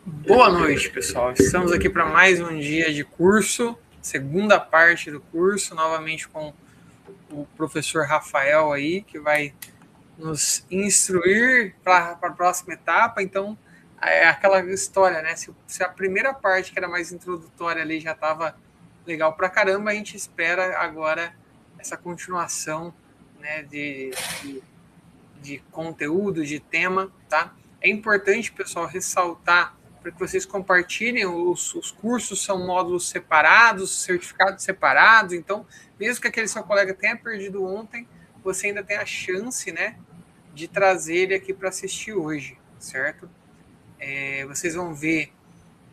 Boa noite, pessoal. Estamos aqui para mais um dia de curso, segunda parte do curso, novamente com o professor Rafael aí, que vai nos instruir para a próxima etapa. Então, é aquela história, né? Se a primeira parte, que era mais introdutória ali, já estava legal para caramba, a gente espera agora essa continuação, né, de conteúdo, de tema, tá? É importante, pessoal, ressaltar para que vocês compartilhem os cursos, são módulos separados, certificados separados, então, mesmo que aquele seu colega tenha perdido ontem, você ainda tem a chance, né, de trazer ele aqui para assistir hoje, certo? Vocês vão ver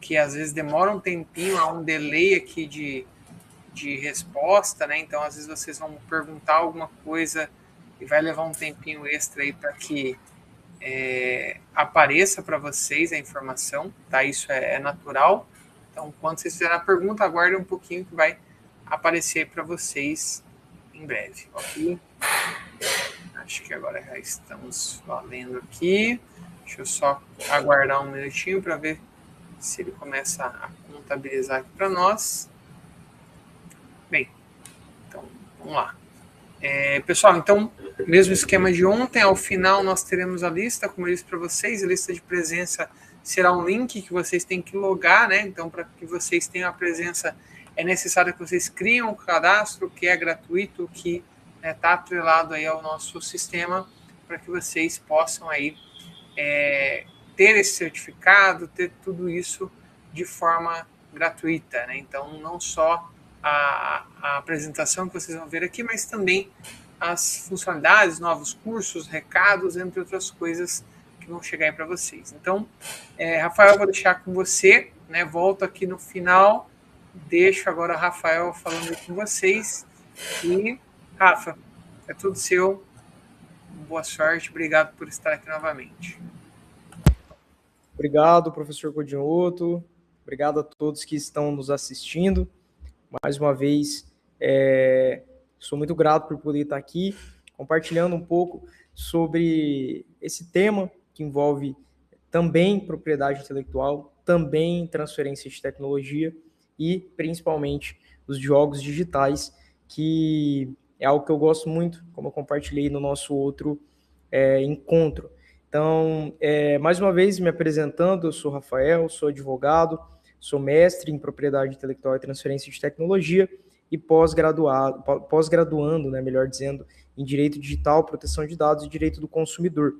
que às vezes demora um tempinho, há um delay aqui de resposta, né? Então, às vezes vocês vão perguntar alguma coisa e vai levar um tempinho extra aí para que apareça para vocês a informação, tá? Isso é natural. Então, quando vocês fizerem a pergunta, aguardem um pouquinho que vai aparecer para vocês em breve, ok? Acho que agora já estamos valendo aqui. Deixa eu só aguardar um minutinho para ver se ele começa a contabilizar aqui para nós. Bem, então vamos lá. Pessoal, então, mesmo esquema de ontem, ao final nós teremos a lista, como eu disse para vocês, a lista de presença será um link que vocês têm que logar, né? Então, para que vocês tenham a presença, é necessário que vocês criem um cadastro que é gratuito, que está atrelado aí ao nosso sistema, para que vocês possam aí ter esse certificado, ter tudo isso de forma gratuita, né? Então, não só a apresentação que vocês vão ver aqui, mas também as funcionalidades, novos cursos, recados, entre outras coisas que vão chegar aí para vocês. Então, Rafael, eu vou deixar com você, né? Volto aqui no final, deixo agora o Rafael falando com vocês. E, Rafa, é tudo seu. Boa sorte, obrigado por estar aqui novamente. Obrigado, professor Codinhoto. Obrigado a todos que estão nos assistindo. Mais uma vez, sou muito grato por poder estar aqui compartilhando um pouco sobre esse tema que envolve também propriedade intelectual, também transferência de tecnologia e, principalmente, os jogos digitais, que é algo que eu gosto muito, como eu compartilhei no nosso outro encontro. Então, mais uma vez, me apresentando, eu sou Rafael, sou advogado, sou mestre em propriedade intelectual e transferência de tecnologia e pós-graduando, né, melhor dizendo, em direito digital, proteção de dados e direito do consumidor.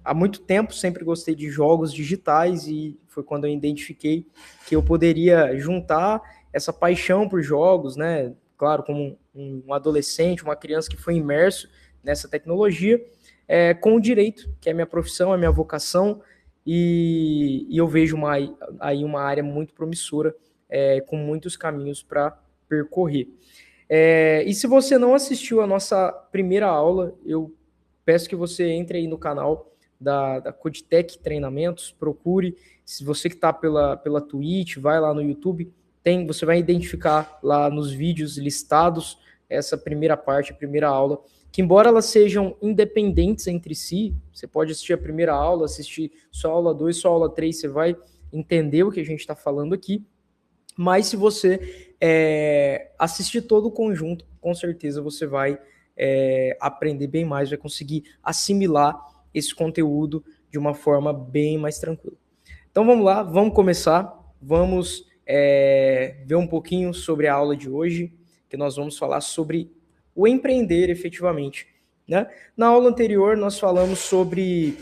Há muito tempo sempre gostei de jogos digitais e foi quando eu identifiquei que eu poderia juntar essa paixão por jogos, né, claro, como um adolescente, uma criança que foi imerso nessa tecnologia, com o direito, que é a minha profissão, a minha vocação, e eu vejo aí uma área muito promissora, com muitos caminhos para percorrer. E se você não assistiu a nossa primeira aula, eu peço que você entre aí no canal da Coditec Treinamentos, procure. Se você que está pela Twitch, vai lá no YouTube, você vai identificar lá nos vídeos listados essa primeira parte, a primeira aula, que embora elas sejam independentes entre si, você pode assistir a primeira aula, assistir só a aula 2, só a aula 3, você vai entender o que a gente está falando aqui, mas se você assistir todo o conjunto, com certeza você vai aprender bem mais, vai conseguir assimilar esse conteúdo de uma forma bem mais tranquila. Então vamos lá, vamos começar, vamos ver um pouquinho sobre a aula de hoje, que nós vamos falar sobre o empreender efetivamente, né? Na aula anterior nós falamos sobre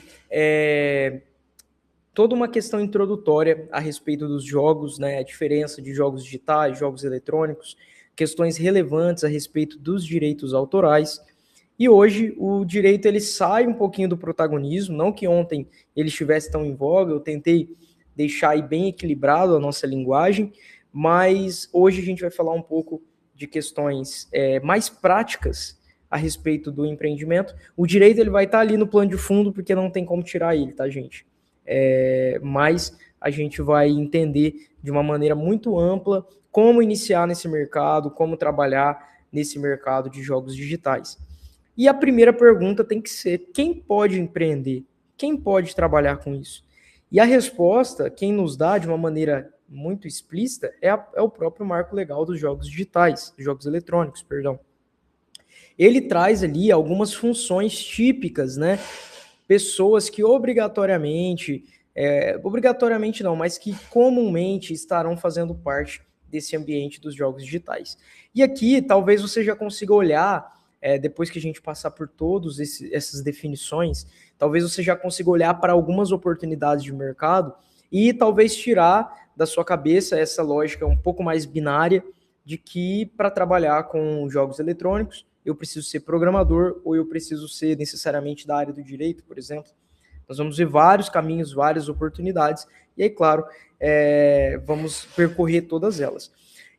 toda uma questão introdutória a respeito dos jogos, né? A diferença de jogos digitais, jogos eletrônicos, questões relevantes a respeito dos direitos autorais. E hoje o direito ele sai um pouquinho do protagonismo, não que ontem ele estivesse tão em voga, eu tentei deixar aí bem equilibrado a nossa linguagem, mas hoje a gente vai falar um pouco de questões mais práticas a respeito do empreendimento. O direito ele vai estar ali no plano de fundo porque não tem como tirar ele, tá, gente? Mas a gente vai entender de uma maneira muito ampla como iniciar nesse mercado, como trabalhar nesse mercado de jogos digitais. E a primeira pergunta tem que ser: quem pode empreender? Quem pode trabalhar com isso? E a resposta, quem nos dá de uma maneira muito explícita, é o próprio marco legal dos jogos digitais, dos jogos eletrônicos, perdão. Ele traz ali algumas funções típicas, né? Pessoas que obrigatoriamente não, mas que comumente estarão fazendo parte desse ambiente dos jogos digitais. E aqui, talvez você já consiga olhar, depois que a gente passar por todas essas definições, talvez você já consiga olhar para algumas oportunidades de mercado e talvez tirar da sua cabeça essa lógica um pouco mais binária de que para trabalhar com jogos eletrônicos eu preciso ser programador ou eu preciso ser necessariamente da área do direito, por exemplo. Nós vamos ver vários caminhos, várias oportunidades, e aí, claro, vamos percorrer todas elas.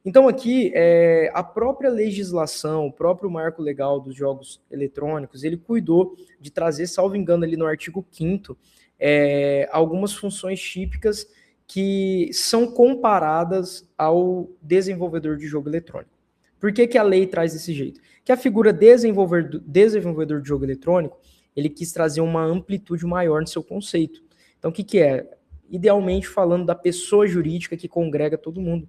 Então, aqui, a própria legislação, o próprio marco legal dos jogos eletrônicos, ele cuidou de trazer, salvo engano, ali no artigo 5º, algumas funções típicas que são comparadas ao desenvolvedor de jogo eletrônico. Por que a lei traz desse jeito? Que a figura desenvolvedor de jogo eletrônico, ele quis trazer uma amplitude maior no seu conceito. Então, o que é? Idealmente falando da pessoa jurídica que congrega todo mundo.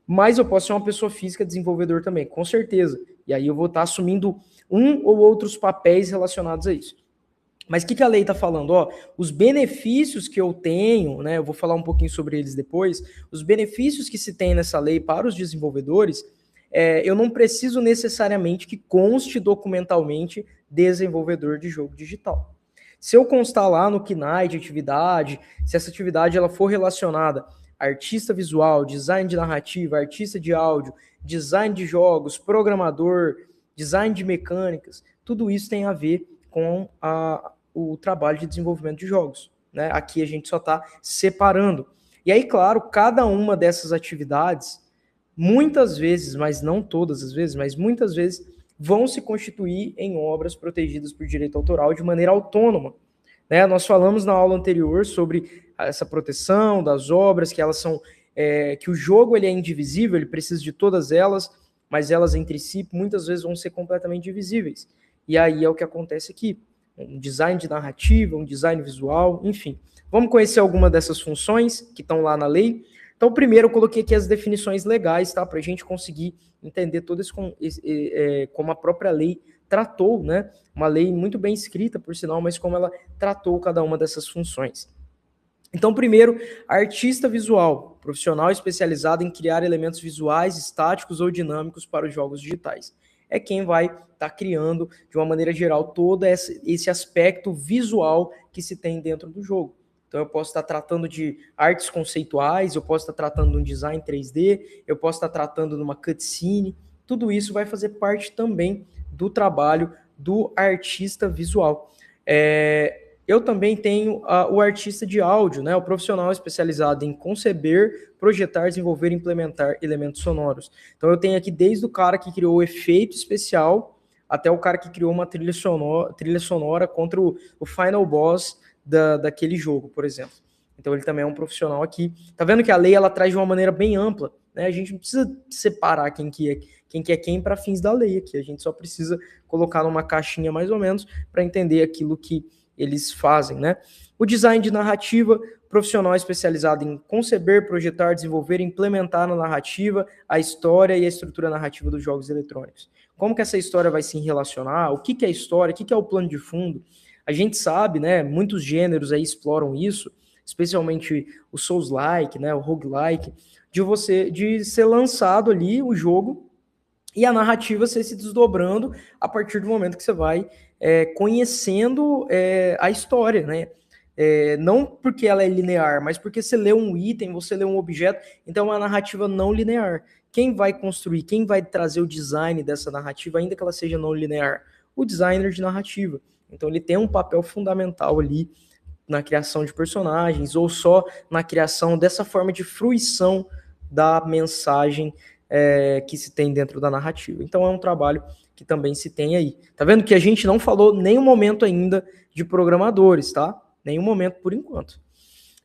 Mas eu posso ser uma pessoa física desenvolvedor também, com certeza. E aí eu vou estar assumindo um ou outros papéis relacionados a isso. Mas o que a lei está falando? Os benefícios que eu tenho, né? Eu vou falar um pouquinho sobre eles depois. Os benefícios que se tem nessa lei para os desenvolvedores, eu não preciso necessariamente que conste documentalmente desenvolvedor de jogo digital. Se eu constar lá no KNAI de atividade, se essa atividade ela for relacionada a artista visual, design de narrativa, artista de áudio, design de jogos, programador, design de mecânicas, tudo isso tem a ver com o trabalho de desenvolvimento de jogos, né? Aqui a gente só está separando. E aí, claro, cada uma dessas atividades, muitas vezes, mas não todas as vezes, mas muitas vezes, vão se constituir em obras protegidas por direito autoral de maneira autônoma. Né? Nós falamos na aula anterior sobre essa proteção das obras, que elas são, que o jogo ele é indivisível, ele precisa de todas elas, mas elas entre si muitas vezes vão ser completamente divisíveis. E aí é o que acontece aqui. Um design de narrativa, um design visual, enfim. Vamos conhecer alguma dessas funções que estão lá na lei. Então, primeiro eu coloquei aqui as definições legais, tá? Para a gente conseguir entender todo como a própria lei tratou, né? Uma lei muito bem escrita, por sinal, mas como ela tratou cada uma dessas funções. Então, primeiro, artista visual, profissional especializado em criar elementos visuais, estáticos ou dinâmicos para os jogos digitais. É quem vai estar criando, de uma maneira geral, todo esse aspecto visual que se tem dentro do jogo. Então, eu posso estar tratando de artes conceituais, eu posso estar tratando de um design 3D, eu posso estar tratando de uma cutscene. Tudo isso vai fazer parte também do trabalho do artista visual. Eu também tenho o artista de áudio, né, o profissional especializado em conceber, projetar, desenvolver e implementar elementos sonoros. Então, eu tenho aqui desde o cara que criou o efeito especial até o cara que criou uma trilha sonora contra o final boss daquele jogo, por exemplo. Então ele também é um profissional aqui. Tá vendo que a lei ela traz de uma maneira bem ampla, né? A gente não precisa separar quem que é quem para fins da lei aqui. A gente só precisa colocar numa caixinha mais ou menos para entender aquilo que eles fazem, né? O design de narrativa, profissional especializado em conceber, projetar, desenvolver e implementar na narrativa a história e a estrutura narrativa dos jogos eletrônicos. Como que essa história vai se relacionar? O que é a história? O que é o plano de fundo? A gente sabe, né, muitos gêneros aí exploram isso, especialmente o Souls-like, né, o roguelike, de ser lançado ali o jogo e a narrativa ser se desdobrando a partir do momento que você vai conhecendo a história, né? Não porque ela é linear, mas porque você lê um item, você lê um objeto, então é uma narrativa não linear. Quem vai construir, quem vai trazer o design dessa narrativa, ainda que ela seja não linear? O designer de narrativa. Então ele tem um papel fundamental ali na criação de personagens ou só na criação dessa forma de fruição da mensagem que se tem dentro da narrativa. Então é um trabalho que também se tem aí. Tá vendo que a gente não falou nenhum momento ainda de programadores, tá? Nenhum momento por enquanto.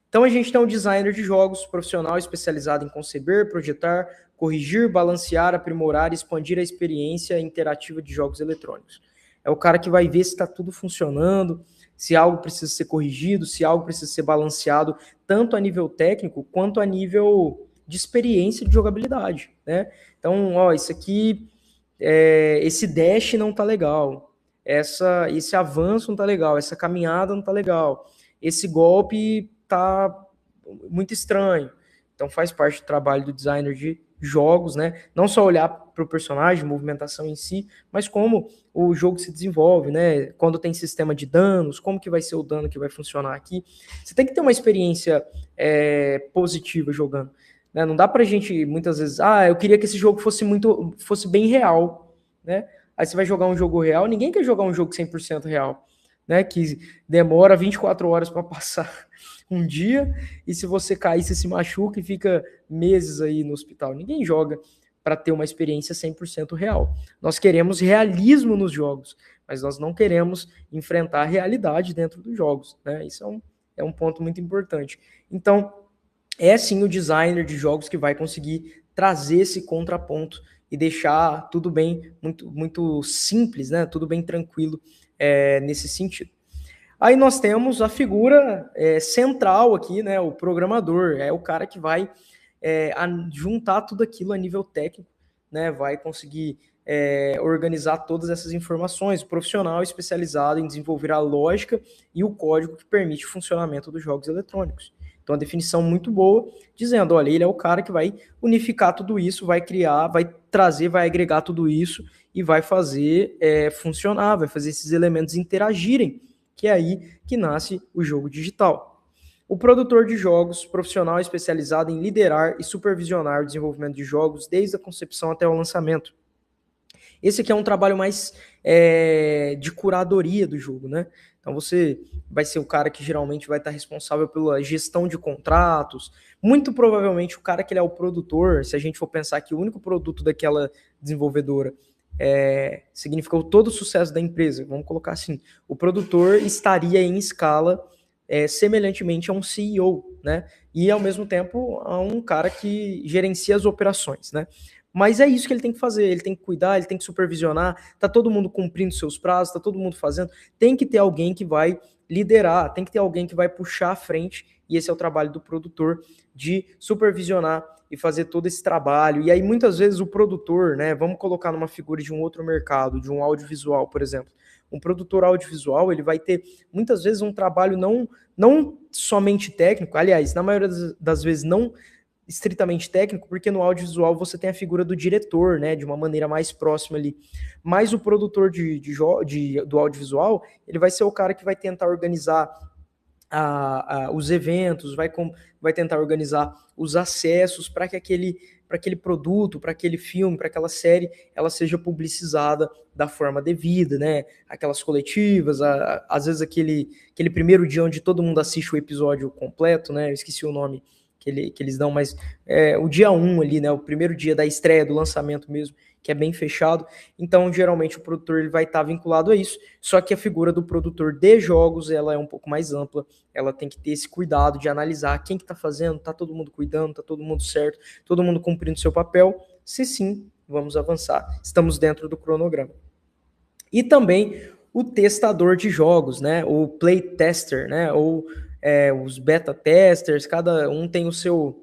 Então a gente tem um designer de jogos profissional especializado em conceber, projetar, corrigir, balancear, aprimorar e expandir a experiência interativa de jogos eletrônicos. É o cara que vai ver se está tudo funcionando, se algo precisa ser corrigido, se algo precisa ser balanceado, tanto a nível técnico quanto a nível de experiência de jogabilidade, né? Então, ó, isso aqui, esse dash não tá legal, esse avanço não tá legal, essa caminhada não tá legal, esse golpe tá muito estranho. Então faz parte do trabalho do designer de jogos, né? Não só olhar para o personagem, movimentação em si, mas como o jogo se desenvolve, né? Quando tem sistema de danos, como que vai ser o dano que vai funcionar aqui. Você tem que ter uma experiência positiva jogando, né? Não dá pra gente, muitas vezes, eu queria que esse jogo fosse bem real, né? Aí você vai jogar um jogo real, ninguém quer jogar um jogo 100% real, né? Que demora 24 horas para passar um dia, e se você cair, você se machuca e fica meses aí no hospital. Ninguém joga para ter uma experiência 100% real. Nós queremos realismo nos jogos, mas nós não queremos enfrentar a realidade dentro dos jogos, né? Isso é um ponto muito importante. Então, é sim o designer de jogos que vai conseguir trazer esse contraponto e deixar tudo bem, muito, muito simples, né? Tudo bem tranquilo nesse sentido. Aí nós temos a figura central aqui, né? O programador, é o cara que vai juntar tudo aquilo a nível técnico, né? Vai conseguir organizar todas essas informações, o profissional especializado em desenvolver a lógica e o código que permite o funcionamento dos jogos eletrônicos. Então, a definição muito boa, dizendo, olha, ele é o cara que vai unificar tudo isso, vai criar, vai trazer, vai agregar tudo isso e vai fazer funcionar, vai fazer esses elementos interagirem, que é aí que nasce o jogo digital. O produtor de jogos, profissional especializado em liderar e supervisionar o desenvolvimento de jogos desde a concepção até o lançamento. Esse aqui é um trabalho mais de curadoria do jogo, né? Então você vai ser o cara que geralmente vai estar responsável pela gestão de contratos. Muito provavelmente o cara que ele é o produtor, se a gente for pensar que o único produto daquela desenvolvedora significou todo o sucesso da empresa, vamos colocar assim, o produtor estaria em escala semelhantemente a um CEO, né? E ao mesmo tempo a um cara que gerencia as operações, né? Mas é isso que ele tem que fazer, ele tem que cuidar, ele tem que supervisionar, tá todo mundo cumprindo seus prazos, tá todo mundo fazendo, tem que ter alguém que vai liderar, tem que ter alguém que vai puxar à frente, e esse é o trabalho do produtor, de supervisionar e fazer todo esse trabalho. E aí muitas vezes o produtor, né, vamos colocar numa figura de um outro mercado, de um audiovisual, por exemplo, um produtor audiovisual, ele vai ter muitas vezes um trabalho não somente técnico, aliás, na maioria das vezes não estritamente técnico, porque no audiovisual você tem a figura do diretor, né, de uma maneira mais próxima ali. Mas o produtor do audiovisual, ele vai ser o cara que vai tentar organizar os eventos, vai tentar organizar os acessos para que aquele produto, para aquele filme, para aquela série, ela seja publicizada da forma devida, né? Aquelas coletivas, às vezes aquele primeiro dia onde todo mundo assiste o episódio completo, né? Eu esqueci o nome que eles dão, mas o dia 1 ali, né? O primeiro dia da estreia, do lançamento mesmo, que é bem fechado. Então, geralmente, o produtor ele vai estar vinculado a isso, só que a figura do produtor de jogos, ela é um pouco mais ampla, ela tem que ter esse cuidado de analisar quem que está fazendo, está todo mundo cuidando, está todo mundo certo, todo mundo cumprindo seu papel. Se sim, vamos avançar. Estamos dentro do cronograma. E também o testador de jogos, né? O playtester, né? Ou os beta testers, cada um tem o seu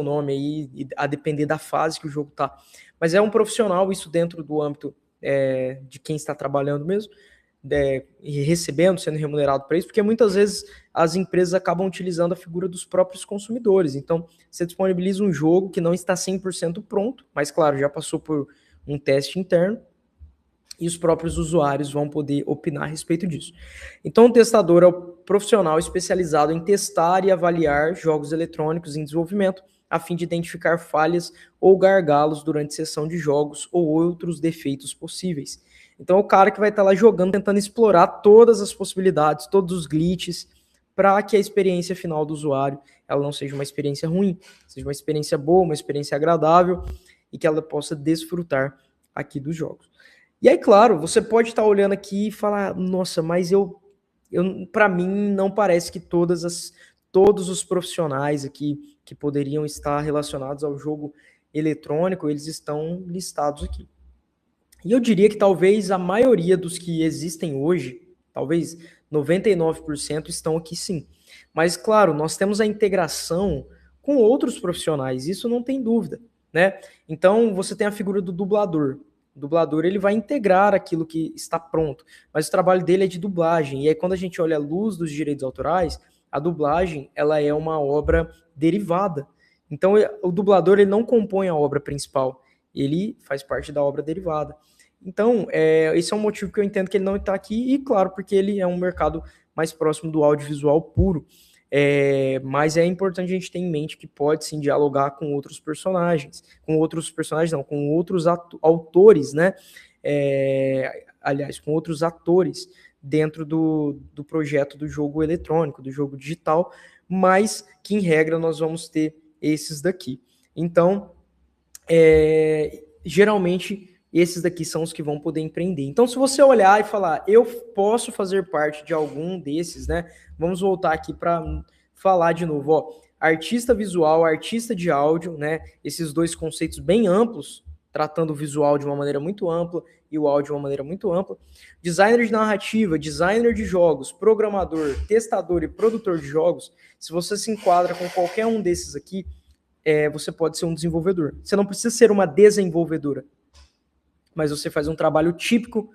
nome aí, a depender da fase que o jogo está. Mas é um profissional, isso dentro do âmbito de quem está trabalhando mesmo, e recebendo, sendo remunerado para isso, porque muitas vezes as empresas acabam utilizando a figura dos próprios consumidores. Então, você disponibiliza um jogo que não está 100% pronto, mas claro, já passou por um teste interno, e os próprios usuários vão poder opinar a respeito disso. Então, o testador é o profissional especializado em testar e avaliar jogos eletrônicos em desenvolvimento, a fim de identificar falhas ou gargalos durante sessão de jogos ou outros defeitos possíveis. Então, é o cara que vai estar lá jogando, tentando explorar todas as possibilidades, todos os glitches, para que a experiência final do usuário ela não seja uma experiência ruim, seja uma experiência boa, uma experiência agradável e que ela possa desfrutar aqui dos jogos. E aí, claro, você pode estar olhando aqui e falar, nossa, mas para mim não parece que todos os profissionais aqui que poderiam estar relacionados ao jogo eletrônico, eles estão listados aqui. E eu diria que talvez a maioria dos que existem hoje, talvez 99% estão aqui sim. Mas, claro, nós temos a integração com outros profissionais, isso não tem dúvida, né? Então, você tem a figura do dublador. O dublador, ele vai integrar aquilo que está pronto, mas o trabalho dele é de dublagem. E aí, quando a gente olha a luz dos direitos autorais, a dublagem, ela é uma obra derivada. Então, o dublador, ele não compõe a obra principal, ele faz parte da obra derivada. Então, esse é um motivo que eu entendo que ele não está aqui, e claro, porque ele é um mercado mais próximo do audiovisual puro. Mas é importante a gente ter em mente que pode sim dialogar com outros personagens, com outros autores, né? Aliás, com outros atores dentro do projeto do jogo eletrônico, do jogo digital, mas que em regra nós vamos ter esses daqui. Então, geralmente esses daqui são os que vão poder empreender. Então, se você olhar e falar, eu posso fazer parte de algum desses, né? Vamos voltar aqui para falar de novo, ó. Artista visual, artista de áudio, né? Esses dois conceitos bem amplos, tratando o visual de uma maneira muito ampla e o áudio de uma maneira muito ampla. Designer de narrativa, designer de jogos, programador, testador e produtor de jogos. Se você se enquadra com qualquer um desses aqui, você pode ser um desenvolvedor. Você não precisa ser uma desenvolvedora, mas você faz um trabalho típico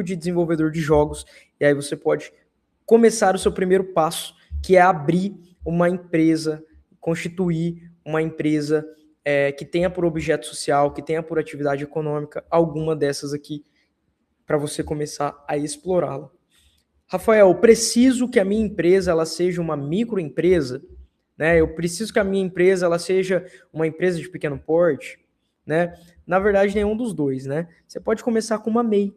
de desenvolvedor de jogos, e aí você pode começar o seu primeiro passo, que é abrir uma empresa, constituir uma empresa que tenha por objeto social, que tenha por atividade econômica, alguma dessas aqui, para você começar a explorá-la. Rafael, eu preciso que a minha empresa ela seja uma microempresa, né? Eu preciso que a minha empresa ela seja uma empresa de pequeno porte, né? Na verdade, nenhum dos dois, né? Você pode começar com uma MEI,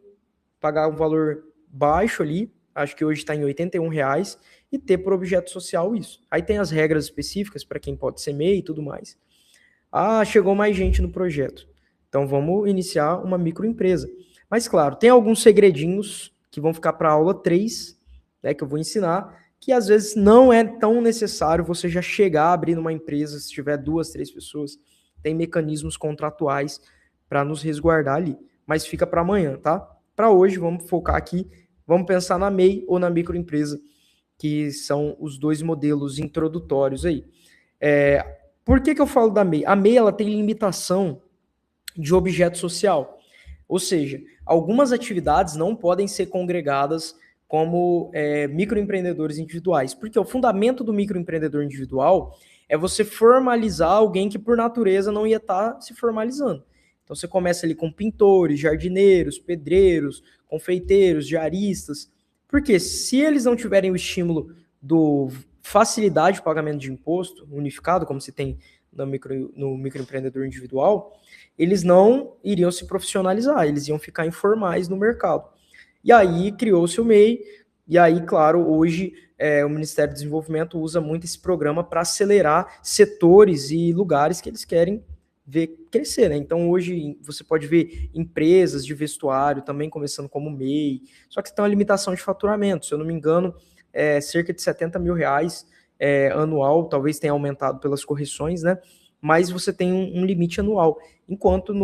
pagar um valor baixo ali, acho que hoje está em R$81, e ter por objeto social isso. Aí tem as regras específicas para quem pode ser MEI e tudo mais. Ah, chegou mais gente no projeto. Então vamos iniciar uma microempresa. Mas claro, tem alguns segredinhos que vão ficar para a aula 3, né, que eu vou ensinar, que às vezes não é tão necessário você já chegar abrindo uma empresa se tiver 2, 3 pessoas. Tem mecanismos contratuais para nos resguardar ali. Mas fica para amanhã, tá? Para hoje, vamos focar aqui, vamos pensar na MEI ou na microempresa, que são os dois modelos introdutórios aí. Por que eu falo da MEI? A MEI ela tem limitação de objeto social. Ou seja, algumas atividades não podem ser congregadas como microempreendedores individuais. Porque o fundamento do microempreendedor individual é você formalizar alguém que, por natureza, não ia estar se formalizando. Então, você começa ali com pintores, jardineiros, pedreiros, confeiteiros, diaristas. Porque se eles não tiverem o estímulo do facilidade de pagamento de imposto unificado, como se tem no microempreendedor individual, eles não iriam se profissionalizar, eles iam ficar informais no mercado. E aí criou-se o MEI, e aí, claro, hoje o Ministério do Desenvolvimento usa muito esse programa para acelerar setores e lugares que eles querem ver crescer, né? Então, hoje você pode ver empresas de vestuário também começando como MEI, só que tem uma limitação de faturamento, se eu não me engano, cerca de R$70 mil anual, talvez tenha aumentado pelas correções, né? Mas você tem um limite anual, enquanto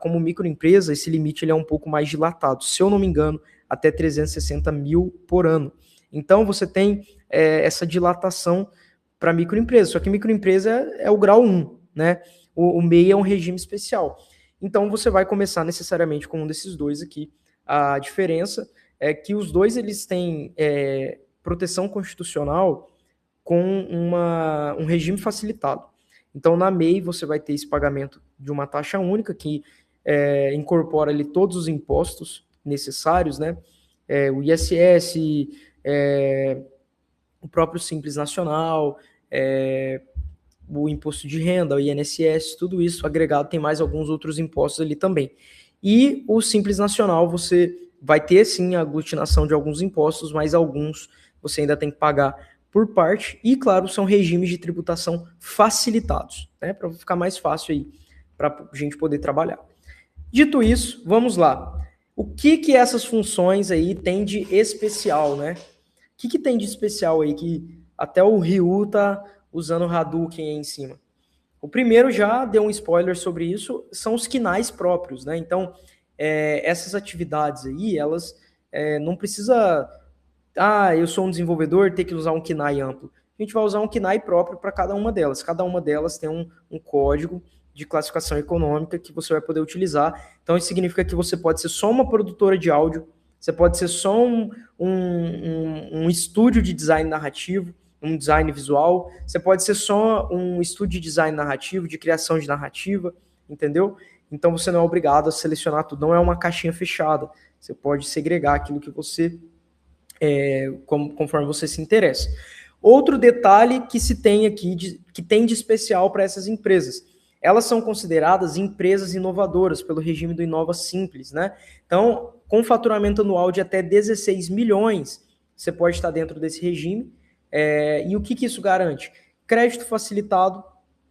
como microempresa, esse limite ele é um pouco mais dilatado, se eu não me engano, até 360 mil por ano. Então, você tem essa dilatação para microempresa, só que microempresa é o grau 1, né? O MEI é um regime especial. Então, você vai começar necessariamente com um desses dois aqui. A diferença é que os dois eles têm proteção constitucional com um regime facilitado. Então, na MEI, você vai ter esse pagamento de uma taxa única que incorpora ali todos os impostos necessários, né? O ISS, o próprio Simples Nacional, o imposto de renda, o INSS, tudo isso agregado, tem mais alguns outros impostos ali também. E o Simples Nacional, você vai ter sim a aglutinação de alguns impostos, mas alguns você ainda tem que pagar por parte, e claro, são regimes de tributação facilitados, né, para ficar mais fácil aí, para a gente poder trabalhar. Dito isso, vamos lá. O que essas funções aí tem de especial, né? O que tem de especial aí que até o Ryu tá usando o Hadouken aí em cima? O primeiro já deu um spoiler sobre isso, são os KNAIs próprios, né? Então, essas atividades aí, elas não precisa eu sou um desenvolvedor, tem que usar um KNAI amplo. A gente vai usar um KNAI próprio para cada uma delas. Cada uma delas tem um código de classificação econômica que você vai poder utilizar. Então, isso significa que você pode ser só uma produtora de áudio, você pode ser só um estúdio de design narrativo, um design visual, você pode ser só um estúdio de design narrativo, de criação de narrativa, entendeu? Então, você não é obrigado a selecionar tudo, não é uma caixinha fechada. Você pode segregar aquilo que você conforme você se interessa. Outro detalhe que se tem aqui, que tem de especial para essas empresas, elas são consideradas empresas inovadoras pelo regime do Inova Simples, né? Então, com faturamento anual de até 16 milhões, você pode estar dentro desse regime. E o que isso garante? Crédito facilitado,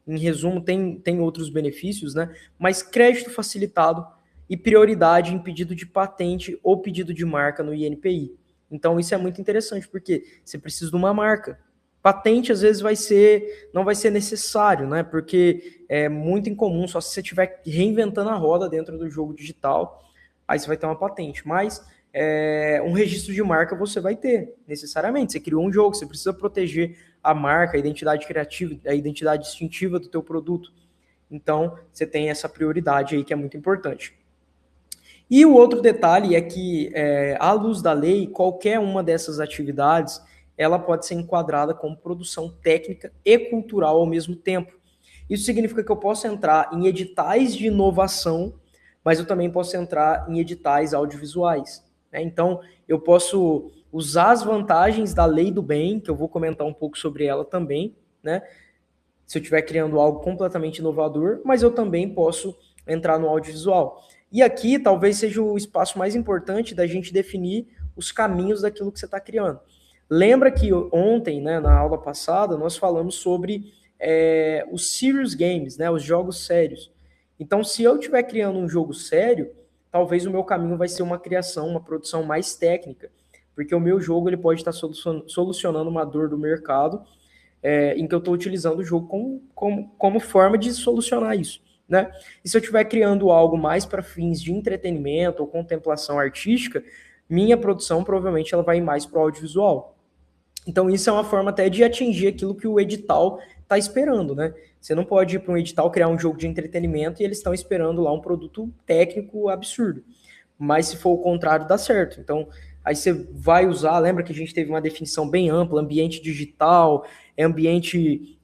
em resumo, tem outros benefícios, né? Mas crédito facilitado e prioridade em pedido de patente ou pedido de marca no INPI. Então, isso é muito interessante, porque você precisa de uma marca. Patente, às vezes, não vai ser necessário, né? Porque é muito incomum, só se você estiver reinventando a roda dentro do jogo digital, aí você vai ter uma patente. Mas um registro de marca você vai ter, necessariamente. Você criou um jogo, você precisa proteger a marca, a identidade criativa, a identidade distintiva do teu produto. Então, você tem essa prioridade aí que é muito importante. E o outro detalhe é que, à luz da lei, qualquer uma dessas atividades, ela pode ser enquadrada como produção técnica e cultural ao mesmo tempo. Isso significa que eu posso entrar em editais de inovação, mas eu também posso entrar em editais audiovisuais, né? Então, eu posso usar as vantagens da lei do bem, que eu vou comentar um pouco sobre ela também, né? Se eu estiver criando algo completamente inovador, mas eu também posso entrar no audiovisual. E aqui talvez seja o espaço mais importante da gente definir os caminhos daquilo que você está criando. Lembra que ontem, né, na aula passada, nós falamos sobre os serious games, né, os jogos sérios. Então, se eu estiver criando um jogo sério, talvez o meu caminho vai ser uma criação, uma produção mais técnica, porque o meu jogo ele pode estar solucionando uma dor do mercado, em que eu estou utilizando o jogo como forma de solucionar isso, né? E se eu estiver criando algo mais para fins de entretenimento ou contemplação artística, minha produção provavelmente ela vai mais para o audiovisual. Então isso é uma forma até de atingir aquilo que o edital está esperando, né? Você não pode ir para um edital criar um jogo de entretenimento e eles estão esperando lá um produto técnico absurdo. Mas se for o contrário, dá certo. Então, aí você vai usar, lembra que a gente teve uma definição bem ampla, ambiente digital, ambiente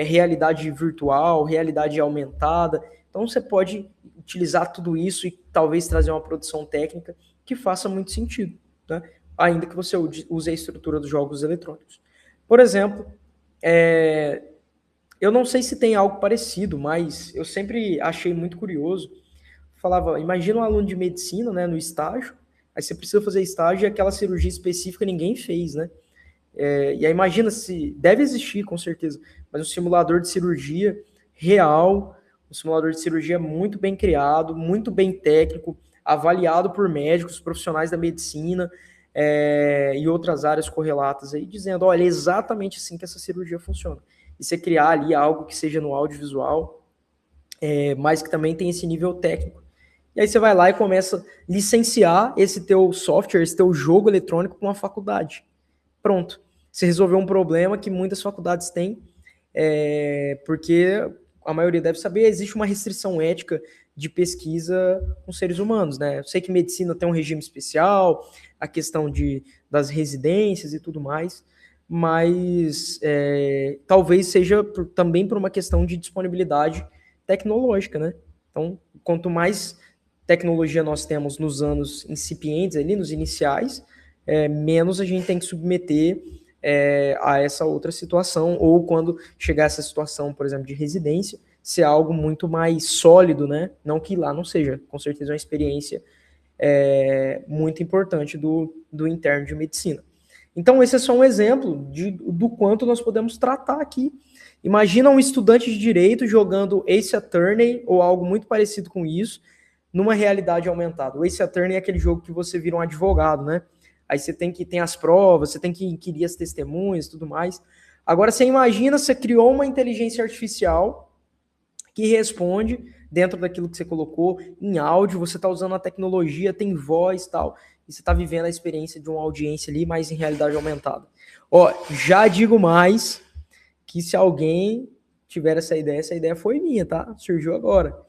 realidade virtual, realidade aumentada. Então, você pode utilizar tudo isso e talvez trazer uma produção técnica que faça muito sentido, né? Ainda que você use a estrutura dos jogos eletrônicos. Por exemplo, eu não sei se tem algo parecido, mas eu sempre achei muito curioso. Falava, imagina um aluno de medicina, né, no estágio, aí você precisa fazer estágio e aquela cirurgia específica ninguém fez, né? E aí imagina se, deve existir com certeza, mas um simulador de cirurgia real, um simulador de cirurgia muito bem criado, muito bem técnico, avaliado por médicos, profissionais da medicina e outras áreas correlatas aí, dizendo, olha, é exatamente assim que essa cirurgia funciona. E você criar ali algo que seja no audiovisual, mas que também tem esse nível técnico. E aí você vai lá e começa a licenciar esse teu software, esse teu jogo eletrônico para uma faculdade. Pronto. Você resolveu um problema que muitas faculdades têm, porque a maioria deve saber, existe uma restrição ética de pesquisa com seres humanos, né? Eu sei que medicina tem um regime especial, a questão das residências e tudo mais, mas talvez seja também por uma questão de disponibilidade tecnológica, né? Então, quanto mais tecnologia nós temos nos anos incipientes, ali nos iniciais, menos a gente tem que submeter a essa outra situação, ou quando chegar essa situação, por exemplo, de residência, ser algo muito mais sólido, né? Não que lá não seja, com certeza, uma experiência muito importante do interno de medicina. Então, esse é só um exemplo do quanto nós podemos tratar aqui. Imagina um estudante de direito jogando Ace Attorney ou algo muito parecido com isso, numa realidade aumentada. O Ace Attorney é aquele jogo que você vira um advogado, né? Aí você tem as provas, você tem que inquirir as testemunhas e tudo mais. Agora, você imagina, você criou uma inteligência artificial que responde dentro daquilo que você colocou em áudio, você está usando a tecnologia, tem voz e tal, e você está vivendo a experiência de uma audiência ali, mas em realidade aumentada. Ó, já digo mais que se alguém tiver essa ideia foi minha, tá? Surgiu agora.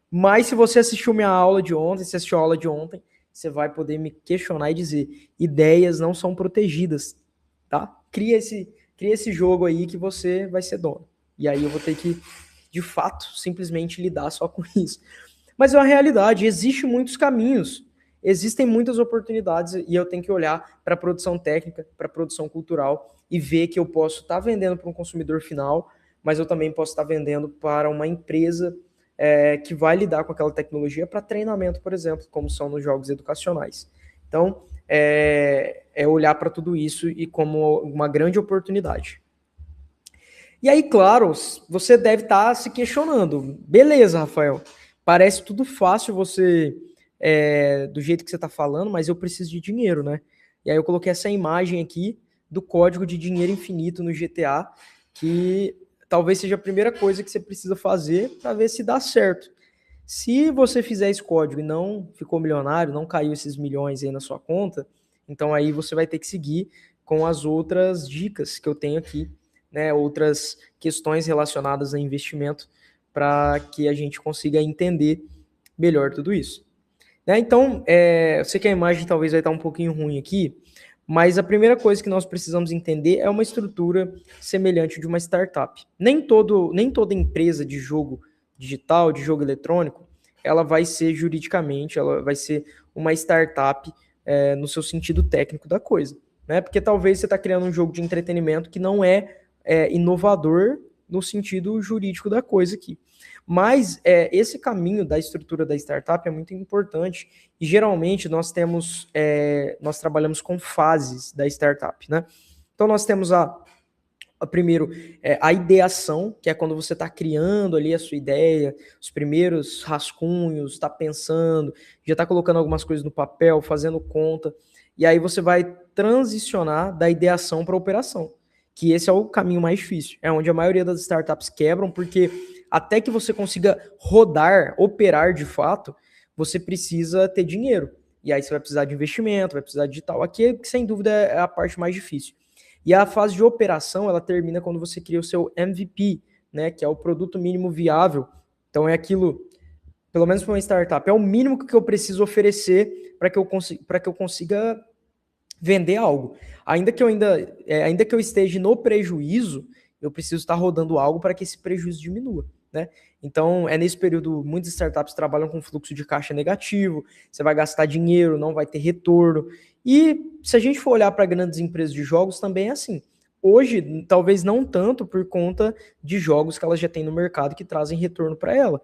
Mas se você assistiu minha aula de ontem, se assistiu a aula de ontem, você vai poder me questionar e dizer, ideias não são protegidas, tá? Cria esse jogo aí que você vai ser dono. E aí eu vou ter que, de fato, simplesmente lidar só com isso. Mas é uma realidade, existem muitos caminhos, existem muitas oportunidades e eu tenho que olhar para a produção técnica, para a produção cultural e ver que eu posso estar vendendo para um consumidor final, mas eu também posso estar vendendo para uma empresa que vai lidar com aquela tecnologia para treinamento, por exemplo, como são nos jogos educacionais. Então, é olhar para tudo isso e como uma grande oportunidade. E aí, claro, você deve estar se questionando. Beleza, Rafael, parece tudo fácil você, do jeito que você está falando, mas eu preciso de dinheiro, né? E aí eu coloquei essa imagem aqui do código de dinheiro infinito no GTA, que talvez seja a primeira coisa que você precisa fazer para ver se dá certo. Se você fizer esse código e não ficou milionário, não caiu esses milhões aí na sua conta, então aí você vai ter que seguir com as outras dicas que eu tenho aqui, né, outras questões relacionadas a investimento para que a gente consiga entender melhor tudo isso. Né? Então, eu sei que a imagem talvez vai estar um pouquinho ruim aqui, mas a primeira coisa que nós precisamos entender é uma estrutura semelhante de uma startup. Nem toda empresa de jogo digital, de jogo eletrônico, ela vai ser juridicamente, ela vai ser uma startup no seu sentido técnico da coisa. Né? Porque talvez você está criando um jogo de entretenimento que não é inovador no sentido jurídico da coisa aqui. Mas esse caminho da estrutura da startup é muito importante e geralmente nós trabalhamos com fases da startup, né? Então nós temos primeiro a ideação, que é quando você está criando ali a sua ideia, os primeiros rascunhos, está pensando, já está colocando algumas coisas no papel, fazendo conta, e aí você vai transicionar da ideação para a operação, que esse é o caminho mais difícil, é onde a maioria das startups quebram, porque até que você consiga rodar, operar de fato, você precisa ter dinheiro. E aí você vai precisar de investimento, vai precisar de tal. Aqui, sem dúvida, é a parte mais difícil. E a fase de operação, ela termina quando você cria o seu MVP, né, que é o produto mínimo viável. Então é aquilo, pelo menos para uma startup, é o mínimo que eu preciso oferecer para que eu consiga vender algo. Ainda que eu esteja no prejuízo, eu preciso estar rodando algo para que esse prejuízo diminua. Né? Então, nesse período, muitas startups trabalham com fluxo de caixa negativo, você vai gastar dinheiro, não vai ter retorno. E se a gente for olhar para grandes empresas de jogos, também é assim. Hoje, talvez não tanto por conta de jogos que elas já têm no mercado que trazem retorno para ela.